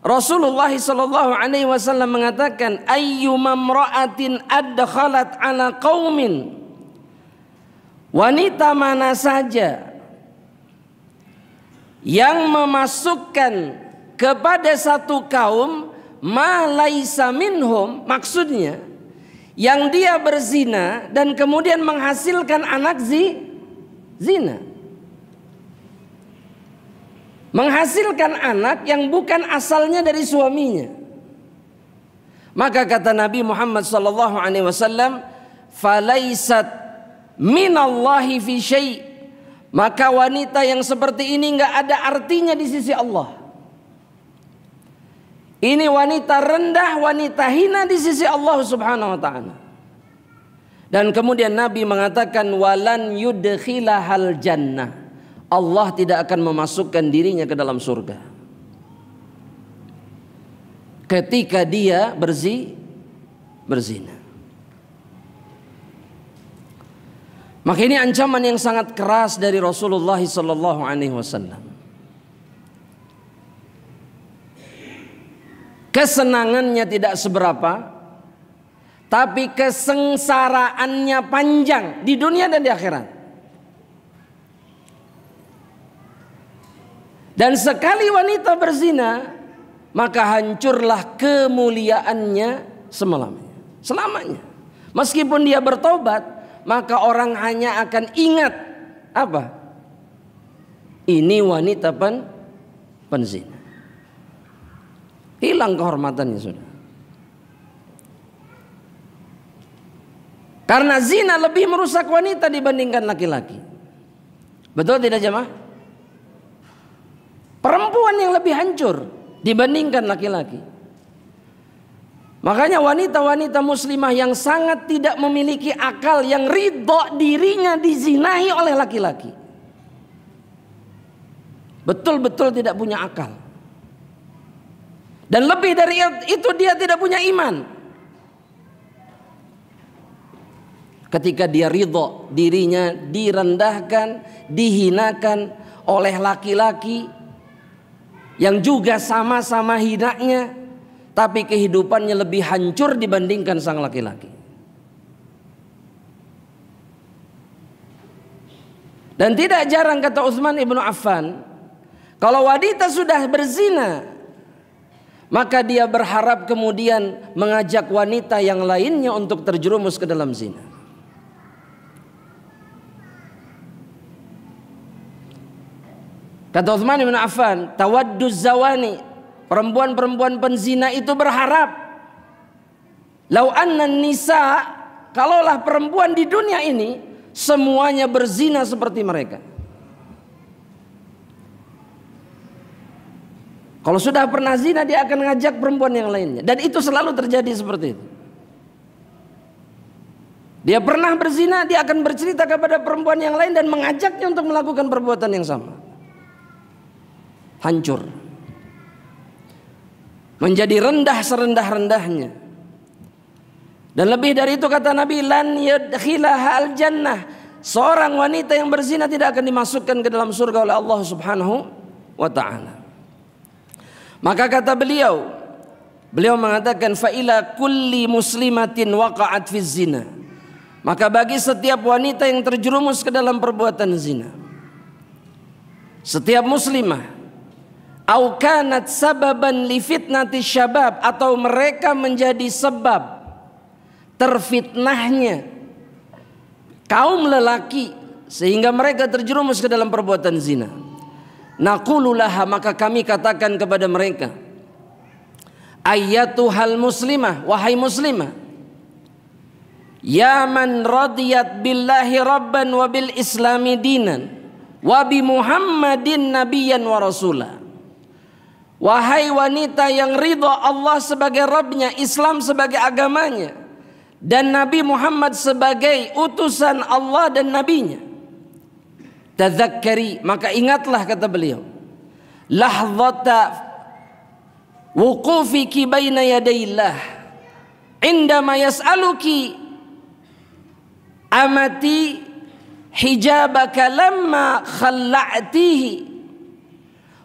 Rasulullah SAW mengatakan, ayyuma imra'atin adkhalat ala qaumin, wanita mana saja yang memasukkan kepada satu kaum ma laisa minhum, maksudnya yang dia berzina dan kemudian menghasilkan anak zina, menghasilkan anak yang bukan asalnya dari suaminya. Maka kata Nabi Muhammad SAW, falaisat minallahi fi syai', maka wanita yang seperti ini nggak ada artinya di sisi Allah. Ini wanita rendah, wanita hina di sisi Allah Subhanahu wa taala. Dan kemudian Nabi mengatakan walan yudkhilahal jannah, Allah tidak akan memasukkan dirinya ke dalam surga ketika dia berzina. Maka ini ancaman yang sangat keras dari Rasulullah SAW. Kesenangannya tidak seberapa, tapi kesengsaraannya panjang di dunia dan di akhirat. Dan sekali wanita berzina, maka hancurlah kemuliaannya selamanya. Meskipun dia bertobat, maka orang hanya akan ingat apa? Ini wanita penzina. Hilang kehormatannya sudah. Karena zina lebih merusak wanita dibandingkan laki-laki. Betul tidak jemaah? Perempuan yang lebih hancur dibandingkan laki-laki. Makanya wanita-wanita muslimah yang sangat tidak memiliki akal, yang ridho dirinya dizinahi oleh laki-laki, betul-betul tidak punya akal. Dan lebih dari itu, dia tidak punya iman. Ketika dia ridho dirinya direndahkan, dihinakan oleh laki-laki yang juga sama-sama hinanya, tapi kehidupannya lebih hancur dibandingkan sang laki-laki. Dan tidak jarang kata Utsman ibnu Affan, kalau wanita sudah berzina, maka dia berharap kemudian mengajak wanita yang lainnya untuk terjerumus ke dalam zina. Kata Utsman bin Affan, tawadduz zawani, perempuan-perempuan penzina itu berharap, lau anna nisa, kalaulah perempuan di dunia ini semuanya berzina seperti mereka. Kalau sudah pernah zina, dia akan ngajak perempuan yang lainnya. Dan itu selalu terjadi seperti itu. Dia pernah berzina, dia akan bercerita kepada perempuan yang lain dan mengajaknya untuk melakukan perbuatan yang sama. Hancur. Menjadi rendah serendah-rendahnya. Dan lebih dari itu kata Nabi, lan yadkhilaha al-jannah, seorang wanita yang berzina tidak akan dimasukkan ke dalam surga oleh Allah Subhanahu wa ta'ala. Maka kata beliau mengatakan fa ila kulli muslimatin waqa'at fi zina, maka bagi setiap wanita yang terjerumus ke dalam perbuatan zina, setiap muslimah, au kanat sababan li fitnati syabab, atau mereka menjadi sebab terfitnahnya kaum lelaki sehingga mereka terjerumus ke dalam perbuatan zina. Naqulu laha, maka kami katakan kepada mereka, ayyatuhal muslimah, wahai muslimah, ya man radiyat billahi rabban wa bil islami dinan wa bi muhammadin nabiyyan wa rasulah. Wahai wanita yang ridha Allah sebagai Rabbnya, Islam sebagai agamanya, dan Nabi Muhammad sebagai utusan Allah dan Nabinya. Tadzakkari, maka ingatlah, kata beliau, lahzata wuqufiki baina yadayillah indama yas'aluki amati hijabaka lamma khalla'tihi.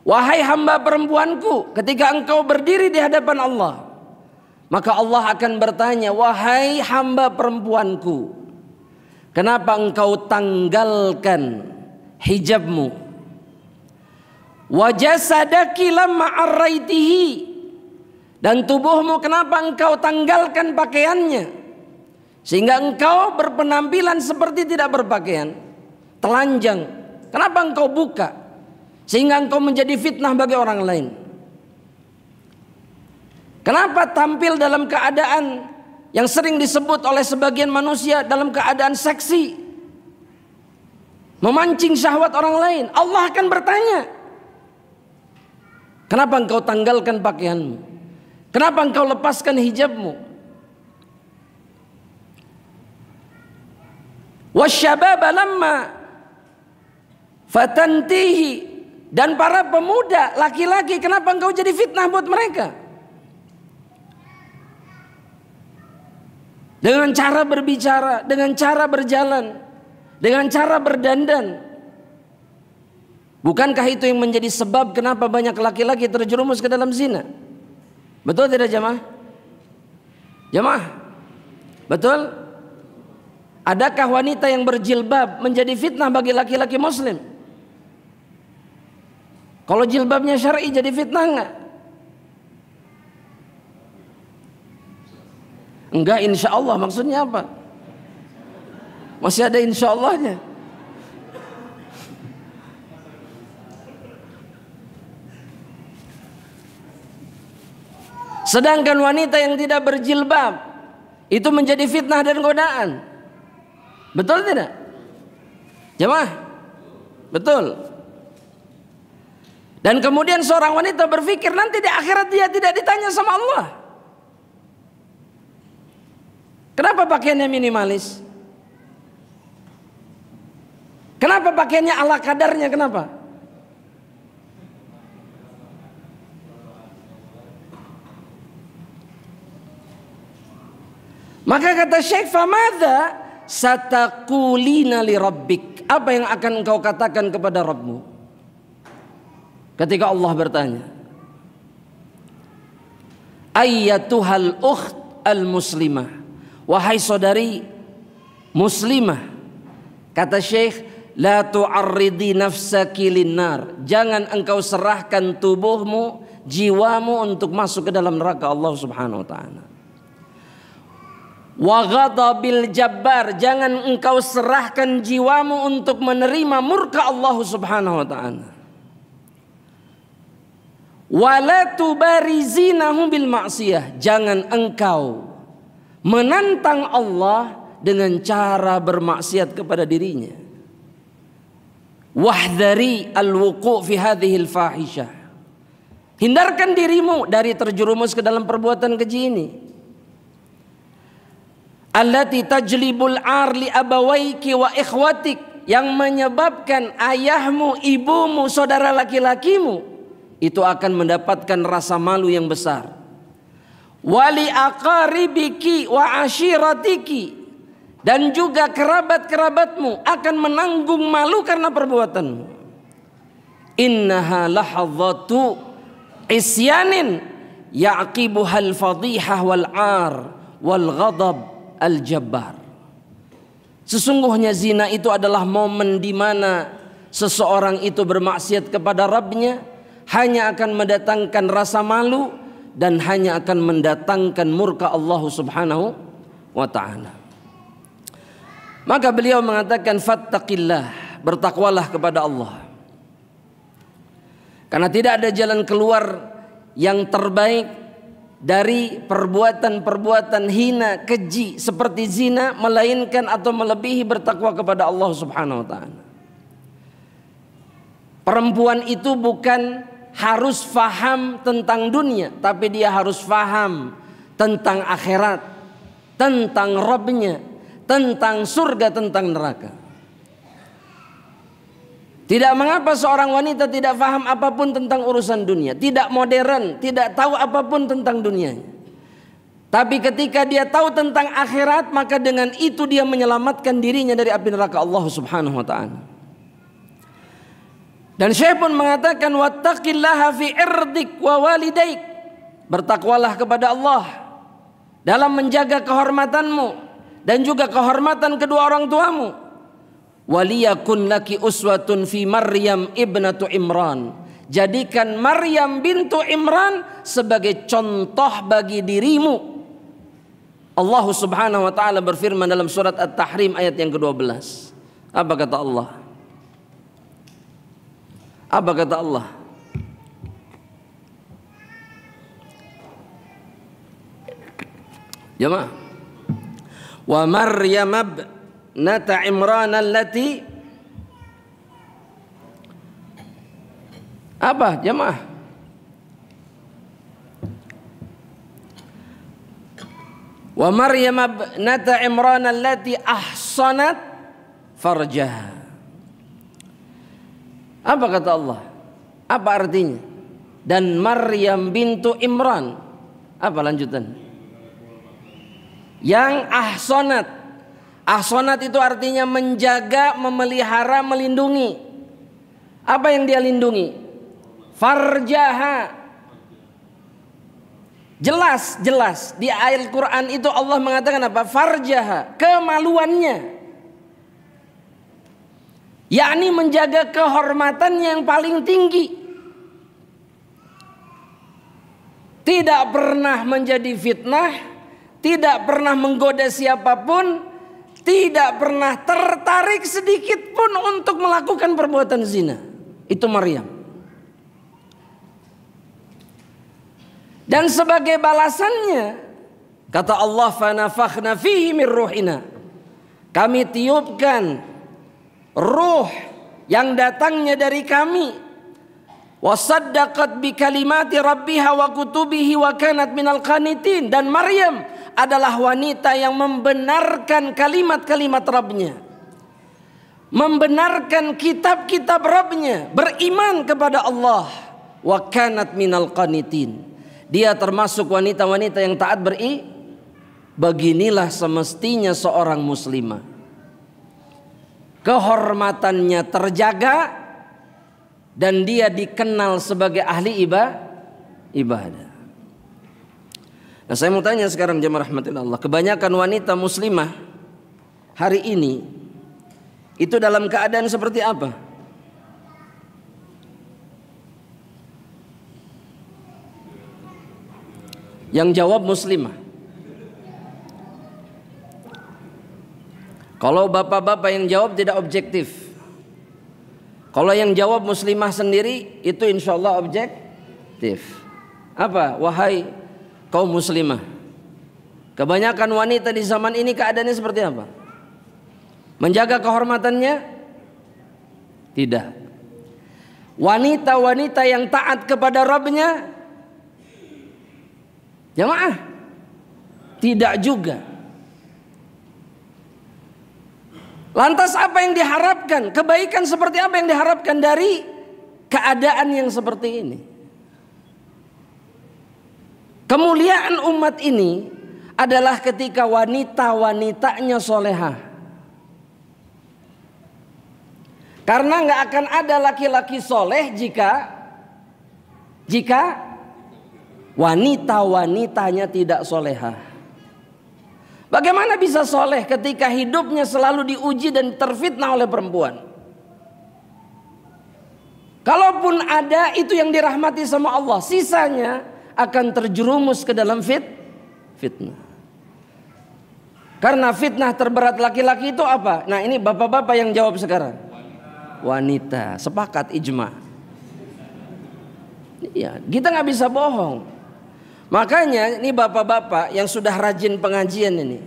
Wahai hamba perempuanku, ketika engkau berdiri di hadapan Allah, maka Allah akan bertanya, wahai hamba perempuanku, kenapa engkau tanggalkan hijabmu? Wa jasadaki lamma arraitihi, dan tubuhmu kenapa engkau tanggalkan pakaiannya sehingga engkau berpenampilan seperti tidak berpakaian, telanjang. Kenapa engkau buka sehingga engkau menjadi fitnah bagi orang lain? Kenapa tampil dalam keadaan yang sering disebut oleh sebagian manusia dalam keadaan seksi, memancing syahwat orang lain? Allah akan bertanya, kenapa engkau tanggalkan pakaianmu? Kenapa engkau lepaskan hijabmu? Wasyababa lamma fatantihi, dan para pemuda laki-laki, kenapa engkau jadi fitnah buat mereka? Dengan cara berbicara, dengan cara berjalan, dengan cara berdandan. Bukankah itu yang menjadi sebab kenapa banyak laki-laki terjerumus ke dalam zina? Betul tidak jamaah? Jamaah, betul? Adakah wanita yang berjilbab menjadi fitnah bagi laki-laki muslim? Kalau jilbabnya syar'i jadi fitnah enggak? Enggak, insya Allah. Maksudnya apa? Masih ada insya Allahnya. Sedangkan wanita yang tidak berjilbab itu menjadi fitnah dan godaan. Betul tidak? Jemaah, betul. Dan kemudian seorang wanita berpikir nanti di akhirat dia tidak ditanya sama Allah. Kenapa pakaiannya minimalis? Kenapa pakaiannya ala kadarnya? Kenapa? Maka kata Syekh, famadza sataqulina li rabbik, apa yang akan engkau katakan kepada Rabbmu ketika Allah bertanya, ayyatuhal ukht al muslimah, wahai saudari muslimah, kata Syekh, la tu'arridi nafsaki linnar, jangan engkau serahkan tubuhmu, jiwamu untuk masuk ke dalam neraka Allah Subhanahu wa taala. Wa ghadabil jabbar, jangan engkau serahkan jiwamu untuk menerima murka Allah Subhanahu wa taala. Wa la tubarizinahu bil ma'siyah, jangan engkau menantang Allah dengan cara bermaksiat kepada dirinya. Wahdari al-wuqu' fi hadhihi al-fahisyah, hindarkan dirimu dari terjerumus ke dalam perbuatan keji ini. Allati tajlibul ar li abawaiki wa ikhwatik, yang menyebabkan ayahmu, ibumu, saudara laki-lakimu itu akan mendapatkan rasa malu yang besar. Wali aqaribiki wa ashiratiki, dan juga kerabat-kerabatmu akan menanggung malu karena perbuatanmu. Innaha lahadzatu isyanin yaqibuhal fadihah wal ar wal ghadab al-jabbar. Sesungguhnya zina itu adalah momen di mana seseorang itu bermaksiat kepada Rabbnya, hanya akan mendatangkan rasa malu dan hanya akan mendatangkan murka Allah Subhanahu wa ta'ala. Maka beliau mengatakan fattaqillah, bertakwalah kepada Allah. Karena tidak ada jalan keluar yang terbaik dari perbuatan-perbuatan hina, keji seperti zina melainkan atau melebihi bertakwa kepada Allah Subhanahu wa taala. Perempuan itu bukan harus faham tentang dunia, tapi dia harus faham tentang akhirat, tentang Rabbnya, tentang surga, tentang neraka. Tidak mengapa seorang wanita tidak faham apapun tentang urusan dunia, tidak modern, tidak tahu apapun tentang dunianya. Tapi ketika dia tahu tentang akhirat, maka dengan itu dia menyelamatkan dirinya dari api neraka Allah Subhanahu wa taala. Dan Syekh pun mengatakan wattaqillaha fi irdik wa walidaik. Bertakwalah kepada Allah dalam menjaga kehormatanmu dan juga kehormatan kedua orang tuamu. Waliyakun laki uswatun fi Maryam ibnatu Imran. Jadikan Maryam bintu Imran sebagai contoh bagi dirimu. Allah Subhanahu wa taala berfirman dalam surat At-Tahrim ayat yang ke-12. Apa kata Allah? Apa kata Allah? Jemaah. Wa Maryam ibnata Imran allati apa jemaah? Wa Maryam ibnata Imran allati ahsanat farjaha. Apa kata Allah? Apa artinya? Dan Maryam bintu Imran. Apa lanjutan? Yang ahsanat. Ahsanat itu artinya menjaga, memelihara, melindungi. Apa yang dia lindungi? Farjaha. Jelas di ayat Quran itu Allah mengatakan apa? Farjaha, kemaluannya. Yakni menjaga kehormatan yang paling tinggi. Tidak pernah menjadi fitnah, tidak pernah menggoda siapapun, tidak pernah tertarik sedikit pun untuk melakukan perbuatan zina. Itu Maryam. Dan sebagai balasannya kata Allah fanafakhna fihi min ruhina. Kami tiupkan ruh yang datangnya dari kami. Wasaddaqat bi kalimati rabbiha wa kutubihi wa kanat minal qanitin. Dan Maryam adalah wanita yang membenarkan kalimat-kalimat Rabbnya, membenarkan kitab-kitab Rabbnya, beriman kepada Allah. Wa kanat minal qanitin. Dia termasuk wanita-wanita yang taat beginilah semestinya seorang muslimah. Kehormatannya terjaga dan dia dikenal sebagai ahli ibadah. Nah, saya mau tanya sekarang jemaah rahmatillah, kebanyakan wanita muslimah hari ini itu dalam keadaan seperti apa? Yang jawab muslimah. Kalau bapak-bapak yang jawab tidak objektif. Kalau yang jawab muslimah sendiri itu insya Allah objektif. Apa? Wahai kaum muslimah, kebanyakan wanita di zaman ini keadaannya seperti apa? Menjaga kehormatannya? Tidak. Wanita-wanita yang taat kepada Rabbnya? Jamaah? Tidak juga. Lantas apa yang diharapkan? Kebaikan seperti apa yang diharapkan dari keadaan yang seperti ini? Kemuliaan umat ini adalah ketika wanita-wanitanya solehah. Karena nggak akan ada laki-laki soleh jika wanita-wanitanya tidak solehah. Bagaimana bisa soleh ketika hidupnya selalu diuji dan terfitnah oleh perempuan? Kalaupun ada, itu yang dirahmati sama Allah. Sisanya akan terjerumus ke dalam fitnah. Karena fitnah terberat laki-laki itu apa? Nah, ini bapak-bapak yang jawab sekarang. Wanita. Sepakat, ijma. Iya, kita nggak bisa bohong. Makanya ini bapak-bapak yang sudah rajin pengajian ini,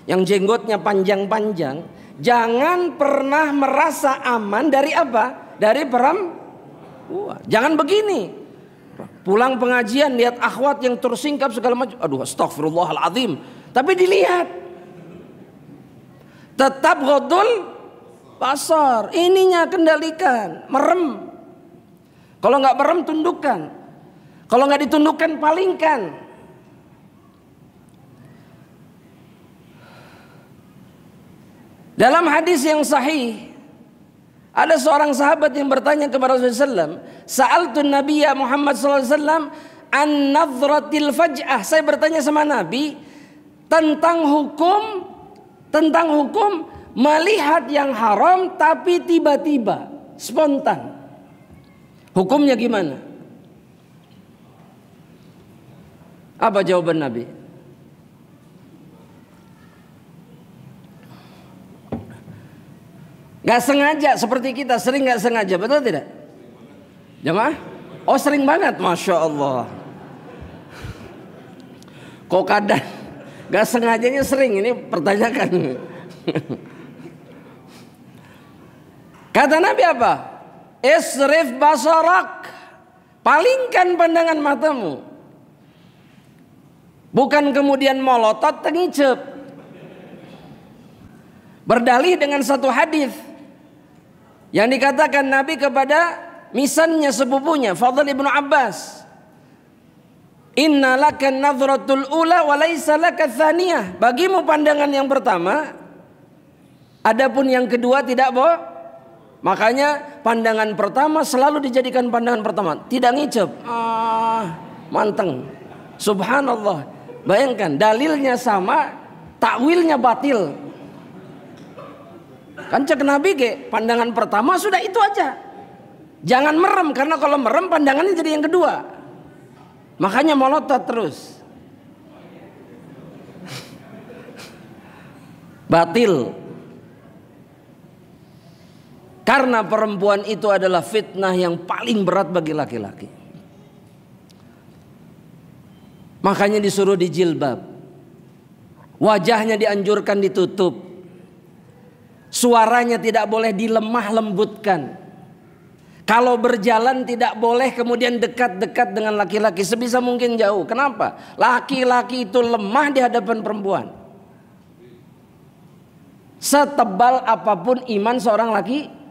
yang jenggotnya panjang-panjang, jangan pernah merasa aman dari apa? Dari perempuan. Jangan begini. Pulang pengajian lihat akhwat yang tersingkap segala macam. Aduh, astagfirullahaladzim. Tapi dilihat. Tetap ghodul basar. Ininya kendalikan. Merem. Kalau nggak merem tundukkan. Kalau nggak ditundukkan palingkan. Dalam hadis yang sahih, ada seorang sahabat yang bertanya kepada Rasulullah SAW, Sa'altun Nabiya Muhammad SAW an nadhratil faj'ah. Saya bertanya sama Nabi tentang hukum melihat yang haram tapi tiba-tiba, spontan. Hukumnya gimana? Apa jawaban Nabi? Gak sengaja, seperti kita sering gak sengaja, betul tidak? Jemaah? Oh, sering banget, Masya Allah. Kok kadang gak sengajanya sering, ini pertanyakan. Kata Nabi apa? Isrif basarak. Palingkan pandangan matamu. Bukan kemudian molotot tengicep. Berdalih dengan satu hadis yang dikatakan Nabi kepada misannya sepupunya Fadl ibnu Abbas, Inna laka nadhratul ula wa laisa laka tsaniyah. Bagimu pandangan yang pertama, adapun yang kedua tidak Makanya pandangan pertama selalu dijadikan pandangan pertama, tidak ngicep. Manteng. Subhanallah. Bayangkan dalilnya sama, takwilnya batil. Kan cek Nabi pandangan pertama sudah itu aja. Jangan merem, karena kalau merem pandangannya jadi yang kedua. Makanya melotot terus. Batil. Karena perempuan itu adalah fitnah yang paling berat bagi laki-laki. Makanya disuruh dijilbab. Wajahnya dianjurkan ditutup. Suaranya tidak boleh dilemah lembutkan. Kalau berjalan tidak boleh kemudian dekat-dekat dengan laki-laki, sebisa mungkin jauh. Kenapa? Laki-laki itu lemah di hadapan perempuan. Setebal apapun iman seorang laki.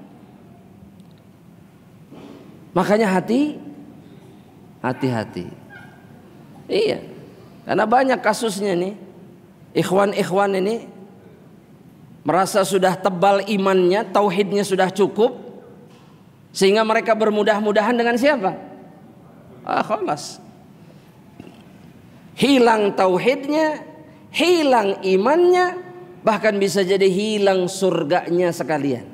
Makanya hati-hati. Iya. Karena banyak kasusnya nih. Ikhwan-ikhwan ini merasa sudah tebal imannya, tauhidnya sudah cukup, sehingga mereka bermudah-mudahan dengan siapa? Khalas. Hilang tauhidnya, hilang imannya, bahkan bisa jadi hilang surganya sekalian.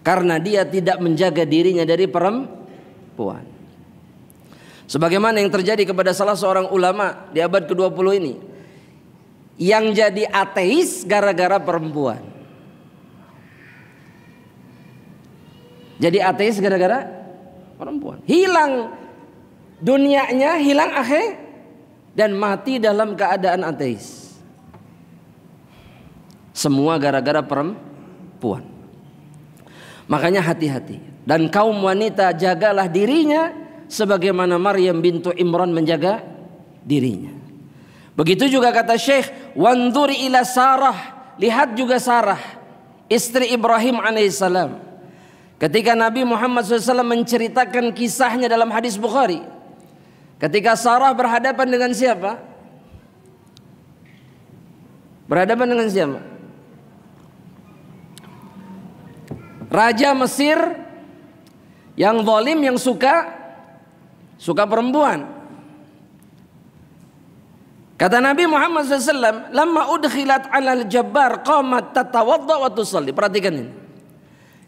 Karena dia tidak menjaga dirinya dari perempuan. Sebagaimana yang terjadi kepada salah seorang ulama di abad ke-20 ini, yang jadi ateis gara-gara perempuan. Jadi ateis gara-gara perempuan. Hilang dunianya, hilang akhir, dan mati dalam keadaan ateis. Semua gara-gara perempuan. Makanya hati-hati. Dan kaum wanita jagalah dirinya sebagaimana Maryam bintu Imran menjaga dirinya. Begitu juga kata Syekh, wanzuri ila Sarah, lihat juga Sarah, istri Ibrahim alaihissalam. Ketika Nabi Muhammad SAW menceritakan kisahnya dalam hadis Bukhari, ketika Sarah berhadapan dengan siapa? Berhadapan dengan siapa? Raja Mesir yang zalim, yang suka perempuan. Kata Nabi Muhammad SAW, lamma udkhilat 'alal jabbar qamat tatawadda wa tusalli. Perhatikan ini.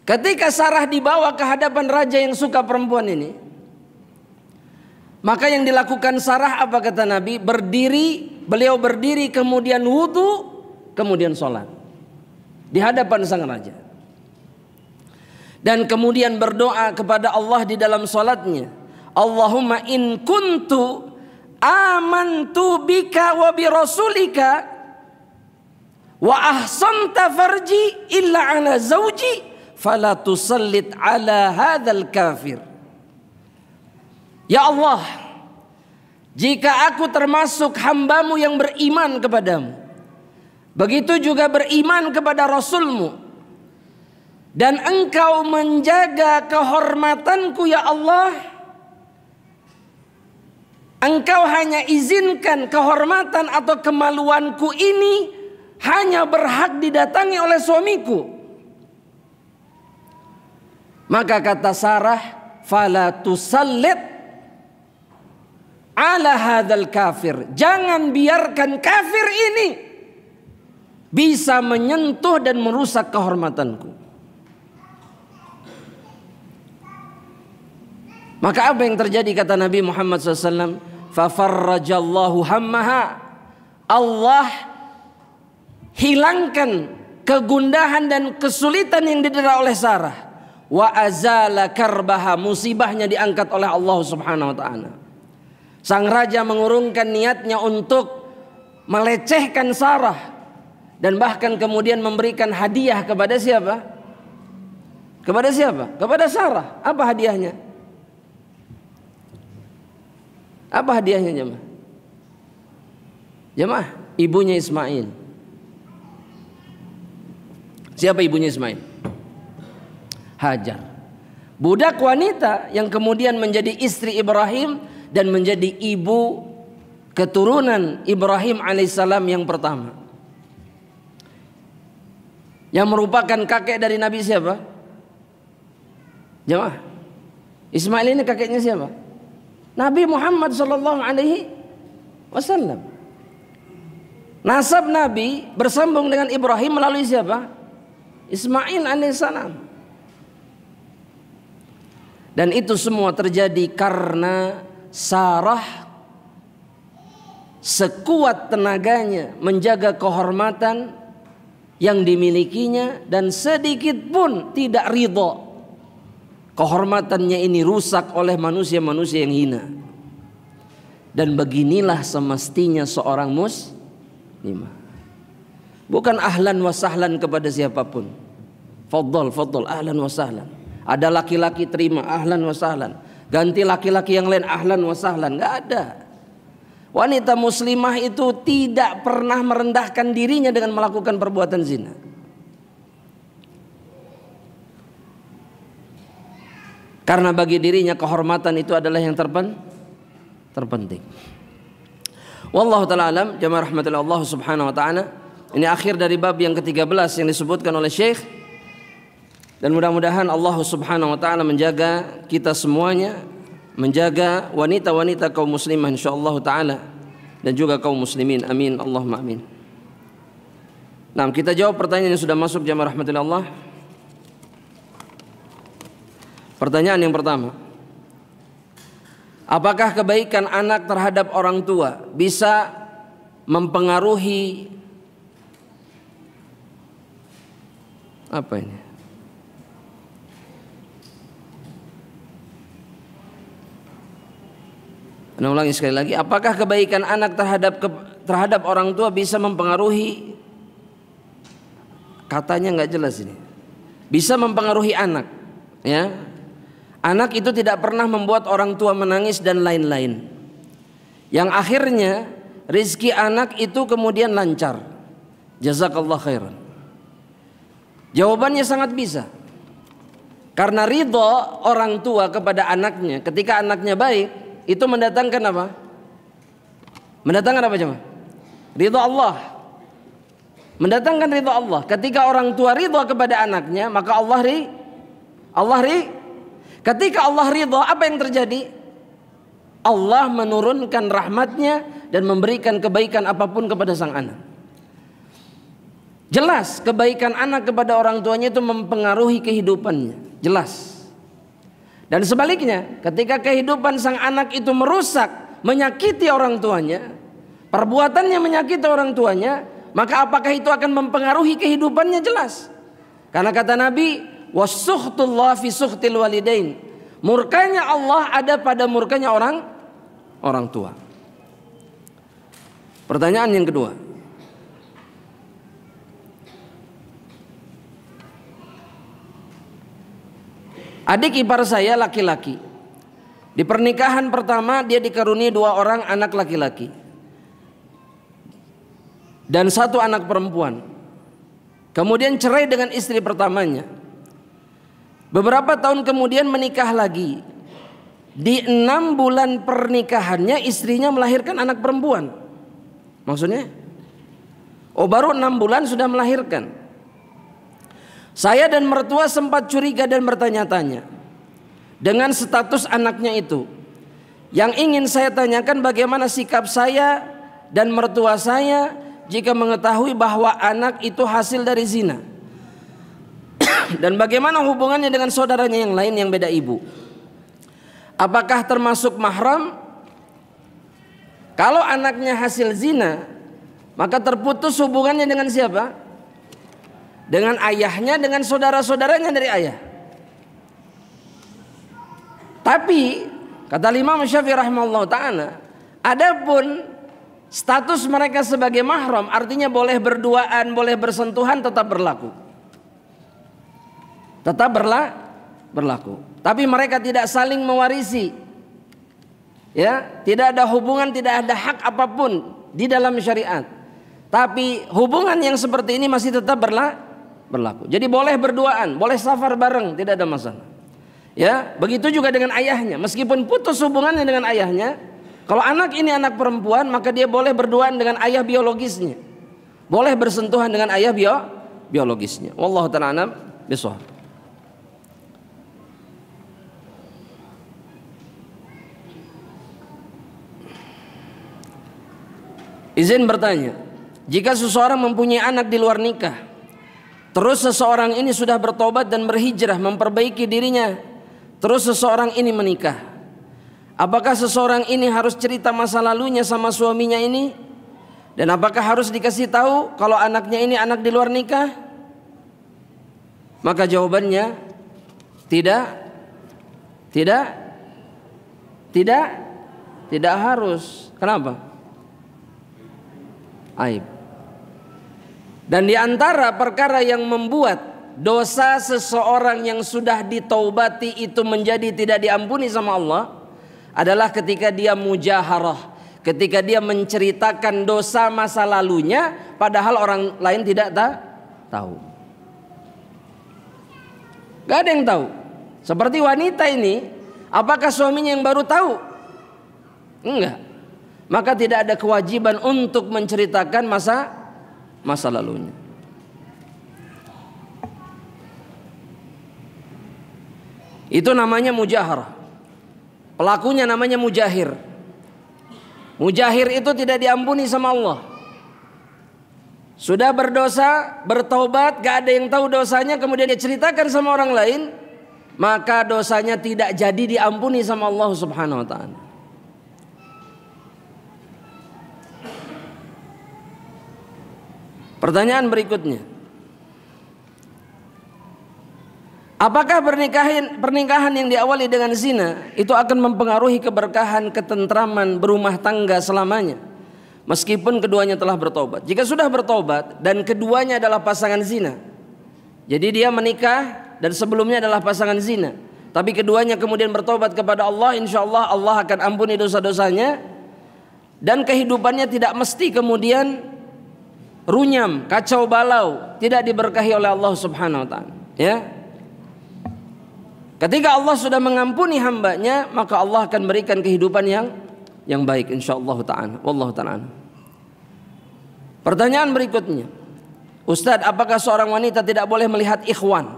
Ketika Sarah dibawa ke hadapan raja yang suka perempuan ini, maka yang dilakukan Sarah apa kata Nabi? Beliau berdiri kemudian wudu, kemudian sholat di hadapan sang raja. Dan kemudian berdoa kepada Allah di dalam sholatnya, Allahumma in kuntu amantu bika wa bi rasulika wa ahsanta farji illa ala zawji fala tusallit ala hadzal kafir. Ya Allah, jika aku termasuk hambamu yang beriman kepadamu, begitu juga beriman kepada Rasulmu, dan engkau menjaga kehormatanku ya Allah, engkau hanya izinkan kehormatan atau kemaluanku ini hanya berhak didatangi oleh suamiku. Maka kata Sarah, fala tusallit ala hadzal kafir, jangan biarkan kafir ini bisa menyentuh dan merusak kehormatanku. Maka apa yang terjadi kata Nabi Muhammad SAW? Fafarrajallahu hammaha, Allah hilangkan kegundahan dan kesulitan yang didera oleh Sarah. Wa azala karbaha, musibahnya diangkat oleh Allah Subhanahu wa taala. Sang raja mengurungkan niatnya untuk melecehkan Sarah dan bahkan kemudian memberikan hadiah kepada siapa? Kepada siapa? Kepada Sarah. Apa hadiahnya? Apa hadiahnya jemaah? Jemaah, ibunya Ismail. Siapa ibunya Ismail? Hajar. Budak wanita yang kemudian menjadi istri Ibrahim dan menjadi ibu keturunan Ibrahim alaihissalam yang pertama. Yang merupakan kakek dari Nabi siapa? Jemaah, Ismail ini kakeknya siapa? Nabi Muhammad sallallahu alaihi wasallam. Nasab Nabi bersambung dengan Ibrahim melalui siapa? Ismail alaihissalam. Dan itu semua terjadi karena Sarah sekuat tenaganya menjaga kehormatan yang dimilikinya dan sedikit pun tidak ridho kehormatannya ini rusak oleh manusia-manusia yang hina. Dan beginilah semestinya seorang muslimah. Bukan ahlan wa sahlan kepada siapapun. Faddal, faddal, ahlan wa sahlan. Ada laki-laki terima ahlan wa sahlan. Ganti laki-laki yang lain ahlan wa sahlan. Gak ada. Wanita muslimah itu tidak pernah merendahkan dirinya dengan melakukan perbuatan zina. Karena bagi dirinya kehormatan itu adalah yang terpenting. Wallahu ta'ala alam, jamaah rahmatillah Allah subhanahu wa ta'ala. Ini akhir dari bab yang ke-13 yang disebutkan oleh Syekh. Dan mudah-mudahan Allah subhanahu wa ta'ala menjaga kita semuanya, menjaga wanita-wanita kaum muslimah insyaallah ta'ala, dan juga kaum muslimin. Amin, Allahumma amin. Nah, kita jawab pertanyaan yang sudah masuk jamaah rahmatillah Allah. Pertanyaan yang pertama, apakah kebaikan anak terhadap orang tua bisa mempengaruhi apa ini? Saya ulangi sekali lagi, apakah kebaikan anak terhadap orang tua bisa mempengaruhi? Katanya nggak jelas ini. Bisa mempengaruhi anak, ya. Anak itu tidak pernah membuat orang tua menangis dan lain-lain. Yang akhirnya rizki anak itu kemudian lancar. Jazakallah khairan. Jawabannya sangat bisa. Karena ridho orang tua kepada anaknya ketika anaknya baik itu mendatangkan apa? Mendatangkan apa jemaah? Ridho Allah. Mendatangkan ridho Allah. Ketika orang tua ridho kepada anaknya, maka ketika Allah ridho, apa yang terjadi? Allah menurunkan rahmatnya dan memberikan kebaikan apapun kepada sang anak. Jelas kebaikan anak kepada orang tuanya itu mempengaruhi kehidupannya. Jelas. Dan sebaliknya, ketika kehidupan sang anak itu merusak, menyakiti orang tuanya, perbuatannya menyakiti orang tuanya, maka apakah itu akan mempengaruhi kehidupannya? Jelas. Karena kata Nabi, wasuhtullah fi suhtil walidain. Murkanya Allah ada pada murkanya orang tua. Pertanyaan yang kedua. Adik ipar saya laki-laki. Di pernikahan pertama dia dikaruniai 2 orang anak laki-laki dan 1 anak perempuan. Kemudian cerai dengan istri pertamanya. Beberapa tahun kemudian menikah lagi. Di 6 bulan pernikahannya istrinya melahirkan anak perempuan. Maksudnya? Oh, baru 6 bulan sudah melahirkan. Saya dan mertua sempat curiga dan bertanya-tanya dengan status anaknya itu. Yang ingin saya tanyakan, bagaimana sikap saya dan mertua saya jika mengetahui bahwa anak itu hasil dari zina? Dan bagaimana hubungannya dengan saudaranya yang lain yang beda ibu? Apakah termasuk mahram? Kalau anaknya hasil zina, maka terputus hubungannya dengan siapa? Dengan ayahnya, dengan saudara-saudaranya dari ayah. Tapi kata Imam Syafi'i rahimahullah ta'ala, adapun status mereka sebagai mahram, artinya boleh berduaan, boleh bersentuhan, tetap berlaku. Tetap berlaku. Tapi mereka tidak saling mewarisi. Ya, tidak ada hubungan, tidak ada hak apapun di dalam syariat. Tapi hubungan yang seperti ini masih tetap berlaku. Jadi boleh berduaan, boleh safar bareng, tidak ada masalah. Ya, begitu juga dengan ayahnya. Meskipun putus hubungannya dengan ayahnya, kalau anak ini anak perempuan, maka dia boleh berduaan dengan ayah biologisnya. Boleh bersentuhan dengan ayah biologisnya. Wallahu ta'ala a'lam bishawab. Izin bertanya, jika seseorang mempunyai anak di luar nikah, terus seseorang ini sudah bertobat dan berhijrah memperbaiki dirinya, terus seseorang ini menikah, apakah seseorang ini harus cerita masa lalunya sama suaminya ini? Dan apakah harus dikasih tahu kalau anaknya ini anak di luar nikah? Maka jawabannya tidak harus. Kenapa? Aib. Dan di antara perkara yang membuat dosa seseorang yang sudah ditaubati itu menjadi tidak diampuni sama Allah adalah ketika dia mujaharah, ketika dia menceritakan dosa masa lalunya padahal orang lain tidak tahu. Gak ada yang tahu. Seperti wanita ini, apakah suaminya yang baru tahu? Enggak. Maka tidak ada kewajiban untuk menceritakan masa lalunya. Itu namanya mujaharah. Pelakunya namanya mujahir. Mujahir itu tidak diampuni sama Allah. Sudah berdosa, bertaubat, gak ada yang tahu dosanya, kemudian dia ceritakan sama orang lain, maka dosanya tidak jadi diampuni sama Allah Subhanahu wa ta'ala. Pertanyaan berikutnya, apakah pernikahan yang diawali dengan zina itu akan mempengaruhi keberkahan, ketentraman berumah tangga selamanya meskipun keduanya telah bertobat? Jika sudah bertobat dan keduanya adalah pasangan zina, jadi dia menikah dan sebelumnya adalah pasangan zina, tapi keduanya kemudian bertobat kepada Allah, insya Allah Allah akan ampuni dosa-dosanya dan kehidupannya tidak mesti kemudian runyam, kacau balau, tidak diberkahi oleh Allah Subhanahu wa ta'ala. Ya. Ketika Allah sudah mengampuni hambanya, maka Allah akan berikan kehidupan yang baik insyaallah ta'ala. Wallahu ta'ala. Pertanyaan berikutnya, Ustadz, apakah seorang wanita tidak boleh melihat ikhwan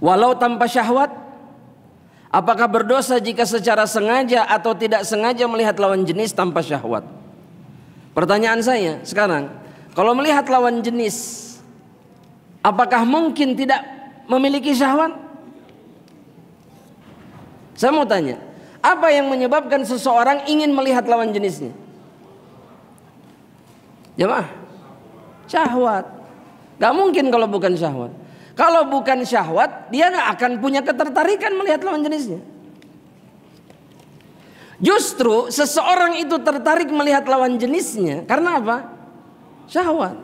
walau tanpa syahwat? Apakah berdosa jika secara sengaja atau tidak sengaja melihat lawan jenis tanpa syahwat? Pertanyaan saya sekarang, kalau melihat lawan jenis, apakah mungkin tidak memiliki syahwat? Saya mau tanya, apa yang menyebabkan seseorang ingin melihat lawan jenisnya? Jemaah, syahwat. Gak mungkin kalau bukan syahwat. Kalau bukan syahwat, dia gak akan punya ketertarikan melihat lawan jenisnya. Justru seseorang itu tertarik melihat lawan jenisnya karena apa? Syahwat.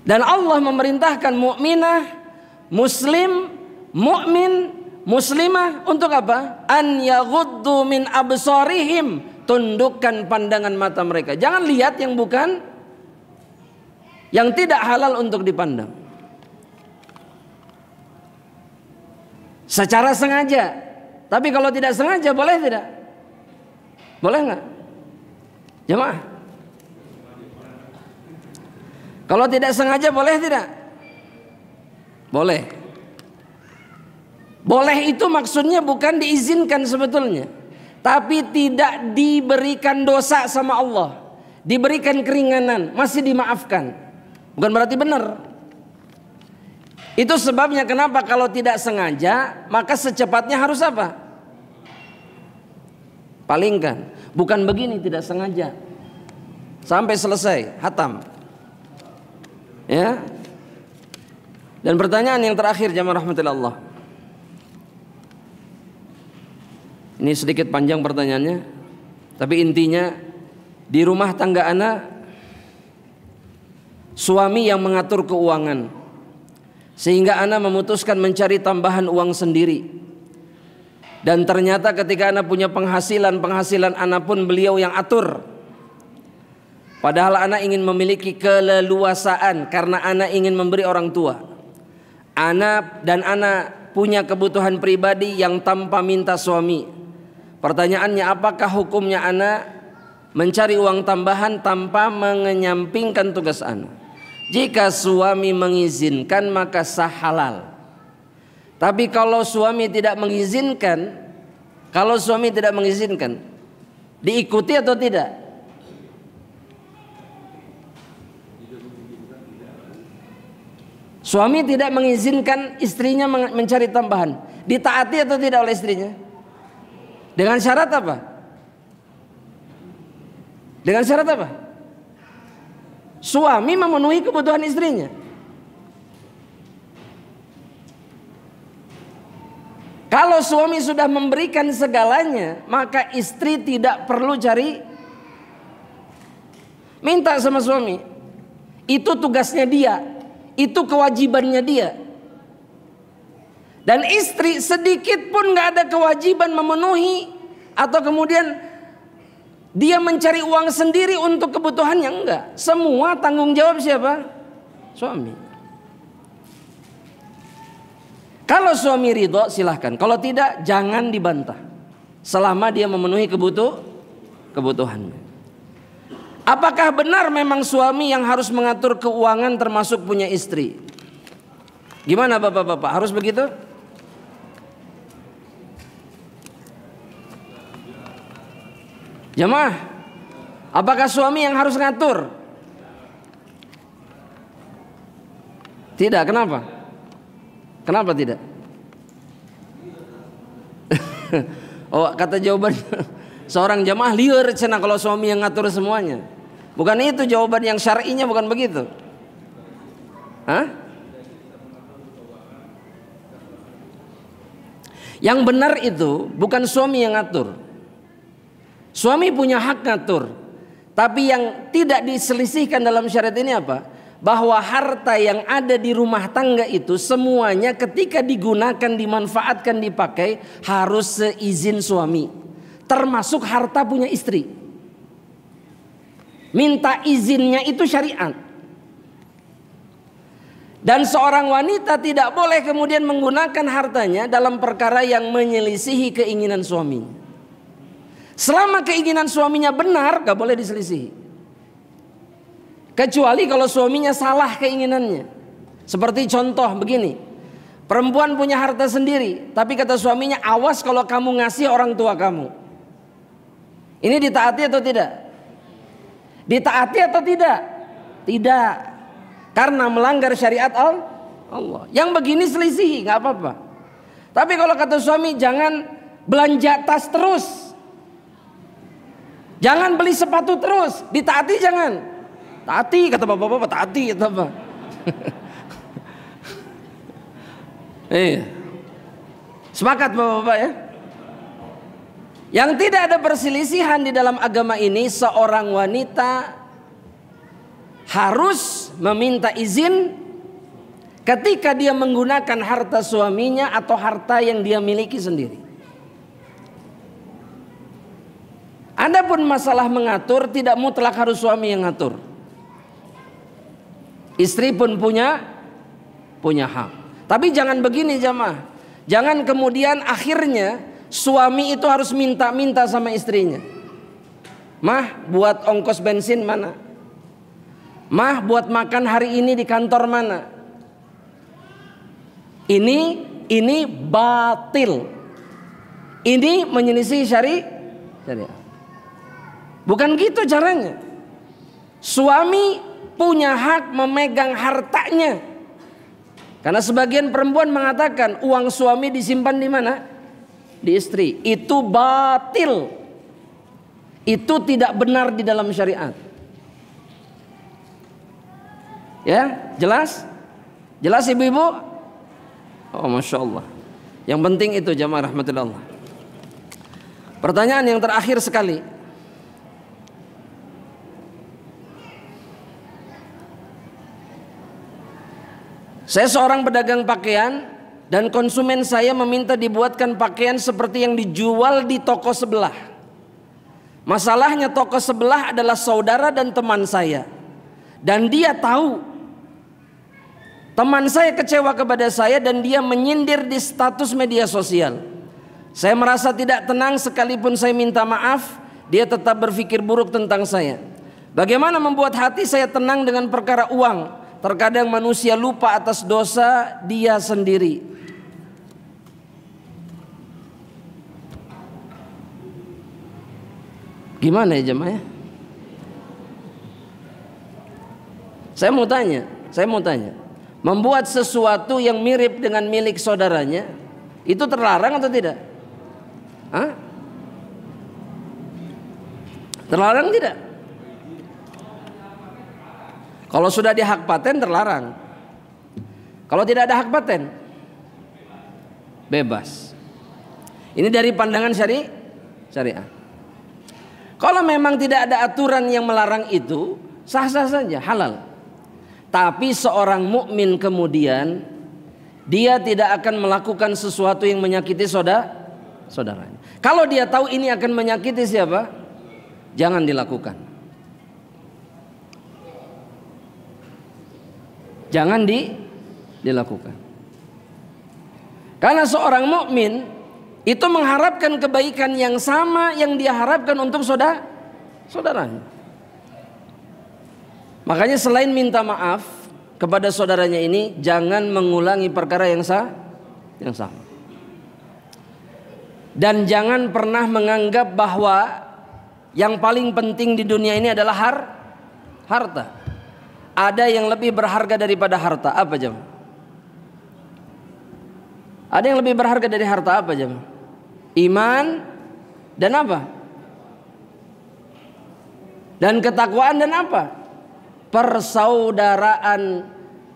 Dan Allah memerintahkan mukminah, muslim, mukmin, muslimah untuk apa? An yaghuddu min absarihim, tundukkan pandangan mata mereka. Jangan lihat yang bukan, yang tidak halal untuk dipandang. Secara sengaja. Tapi kalau tidak sengaja boleh tidak? Boleh nggak? Jemaah. Kalau tidak sengaja boleh tidak? Boleh. Boleh itu maksudnya bukan diizinkan sebetulnya, tapi tidak diberikan dosa sama Allah, diberikan keringanan, masih dimaafkan. Bukan berarti benar. Itu sebabnya kenapa kalau tidak sengaja maka secepatnya harus apa? Palingkan. Bukan begini, tidak sengaja sampai selesai, hatam. Ya. Dan pertanyaan yang terakhir jamaah rahmatillah Allah. Ini sedikit panjang pertanyaannya, tapi intinya di rumah tangga ana suami yang mengatur keuangan sehingga ana memutuskan mencari tambahan uang sendiri. Dan ternyata ketika ana punya penghasilan ana pun beliau yang atur. Padahal ana ingin memiliki keleluasaan karena ana ingin memberi orang tua. Ana punya kebutuhan pribadi yang tanpa minta suami. Pertanyaannya, apakah hukumnya ana mencari uang tambahan tanpa menyampingkan tugas ana? Jika suami mengizinkan maka sah halal. Tapi kalau suami tidak mengizinkan, diikuti atau tidak? Suami tidak mengizinkan istrinya mencari tambahan, ditaati atau tidak oleh istrinya? Dengan syarat apa? Dengan syarat apa? Suami memenuhi kebutuhan istrinya. Kalau suami sudah memberikan segalanya, maka istri tidak perlu cari minta sama suami. Itu tugasnya dia, itu kewajibannya dia. Dan istri sedikit pun gak ada kewajiban memenuhi atau kemudian dia mencari uang sendiri untuk kebutuhannya, enggak. Semua tanggung jawab siapa? Suami. Kalau suami ridho silahkan, kalau tidak jangan dibantah selama dia memenuhi kebutuhannya. Apakah benar memang suami yang harus mengatur keuangan termasuk punya istri? Gimana bapak-bapak, harus begitu? Jemaah, apakah suami yang harus ngatur? Tidak, kenapa? Kenapa tidak? Oh, kata jawaban seorang jemaah, liar cenah kalau suami yang ngatur semuanya. Bukan itu jawaban yang syar'inya, bukan begitu. Hah? Yang benar itu bukan suami yang ngatur. Suami punya hak ngatur. Tapi yang tidak diselisihkan dalam syariat ini apa? Bahwa harta yang ada di rumah tangga itu semuanya ketika digunakan, dimanfaatkan, dipakai harus seizin suami. Termasuk harta punya istri. Minta izinnya itu syariat. Dan seorang wanita tidak boleh kemudian menggunakan hartanya dalam perkara yang menyelisihi keinginan suami. Selama keinginan suaminya benar, gak boleh diselisihi. Kecuali kalau suaminya salah keinginannya. Seperti contoh begini, perempuan punya harta sendiri, tapi kata suaminya, awas kalau kamu ngasih orang tua kamu. Ini ditaati atau tidak? Ditaati atau tidak? Tidak. Karena melanggar syariat Allah. Yang begini selisihi, gak apa-apa. Tapi kalau kata suami, jangan belanja tas terus. Jangan beli sepatu terus, ditaati jangan. Taati kata bapak-bapak, taati kata apa? Iya. Sepakat bapak-bapak ya? Yang tidak ada perselisihan di dalam agama ini, seorang wanita harus meminta izin ketika dia menggunakan harta suaminya atau harta yang dia miliki sendiri. Adapun masalah mengatur, tidak mutlak harus suami yang ngatur. Istri pun punya hak. Tapi jangan begini jamaah. Jangan kemudian akhirnya suami itu harus minta-minta sama istrinya. Mah, buat ongkos bensin mana? Mah, buat makan hari ini di kantor mana? Ini batil. Ini menyelisih syariat. Bukan gitu caranya. Suami punya hak memegang hartanya. Karena sebagian perempuan mengatakan uang suami disimpan di mana? Di istri. Itu batil. Itu tidak benar di dalam syariat. Ya, jelas? Jelas ibu-ibu? Oh, Masya Allah. Yang penting itu jamaah rahmatullah. Pertanyaan yang terakhir sekali. Saya seorang pedagang pakaian dan konsumen saya meminta dibuatkan pakaian seperti yang dijual di toko sebelah. Masalahnya toko sebelah adalah saudara dan teman saya. Dan dia tahu. Teman saya kecewa kepada saya dan dia menyindir di status media sosial. Saya merasa tidak tenang sekalipun saya minta maaf, dia tetap berpikir buruk tentang saya. Bagaimana membuat hati saya tenang dengan perkara uang? Terkadang manusia lupa atas dosa dia sendiri. Gimana ya jemaah? Saya mau tanya. Membuat sesuatu yang mirip dengan milik saudaranya itu terlarang atau tidak? Hah? Terlarang tidak? Kalau sudah di hak paten terlarang. Kalau tidak ada hak paten bebas. Ini dari pandangan syariah. Kalau memang tidak ada aturan yang melarang itu, sah-sah saja, halal. Tapi seorang mukmin kemudian dia tidak akan melakukan sesuatu yang menyakiti saudaranya. Kalau dia tahu ini akan menyakiti siapa, jangan dilakukan. Jangan dilakukan. Karena seorang mukmin itu mengharapkan kebaikan yang sama yang dia harapkan untuk saudaranya. Makanya selain minta maaf kepada saudaranya ini, jangan mengulangi perkara yang sama. Dan jangan pernah menganggap bahwa yang paling penting di dunia ini adalah harta. Ada yang lebih berharga daripada harta. Apa jemaah? Ada yang lebih berharga dari harta apa jemaah? Iman dan apa? Dan ketakwaan dan apa? Persaudaraan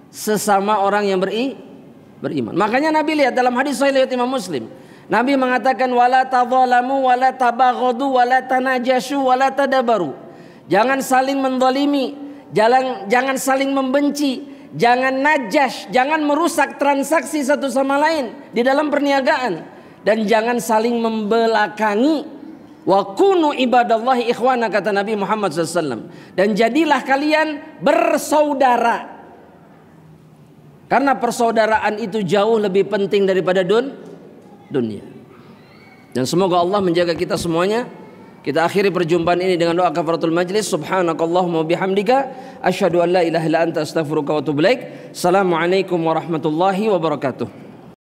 sesama orang yang beriman. Makanya Nabi lihat dalam hadis sahih riwayat Imam Muslim. Nabi mengatakan wala tadzalamu wala tabaghadu wala tanajashu wala tadabaru. Jangan saling mendolimi, jangan saling membenci, jangan najash, jangan merusak transaksi satu sama lain di dalam perniagaan, dan jangan saling membelakangi. Wa kunu ibadallahi ikhwana, kata Nabi Muhammad SAW. Dan jadilah kalian bersaudara. Karena persaudaraan itu jauh lebih penting daripada dunia. Dan semoga Allah menjaga kita semuanya. Kita akhiri perjumpaan ini dengan doa kafaratul majlis. Subhanakallahumma bihamdika asyhadu an la ilaha illa anta astaghfiruka wa atubu ilaik. Assalamualaikum warahmatullahi wabarakatuh.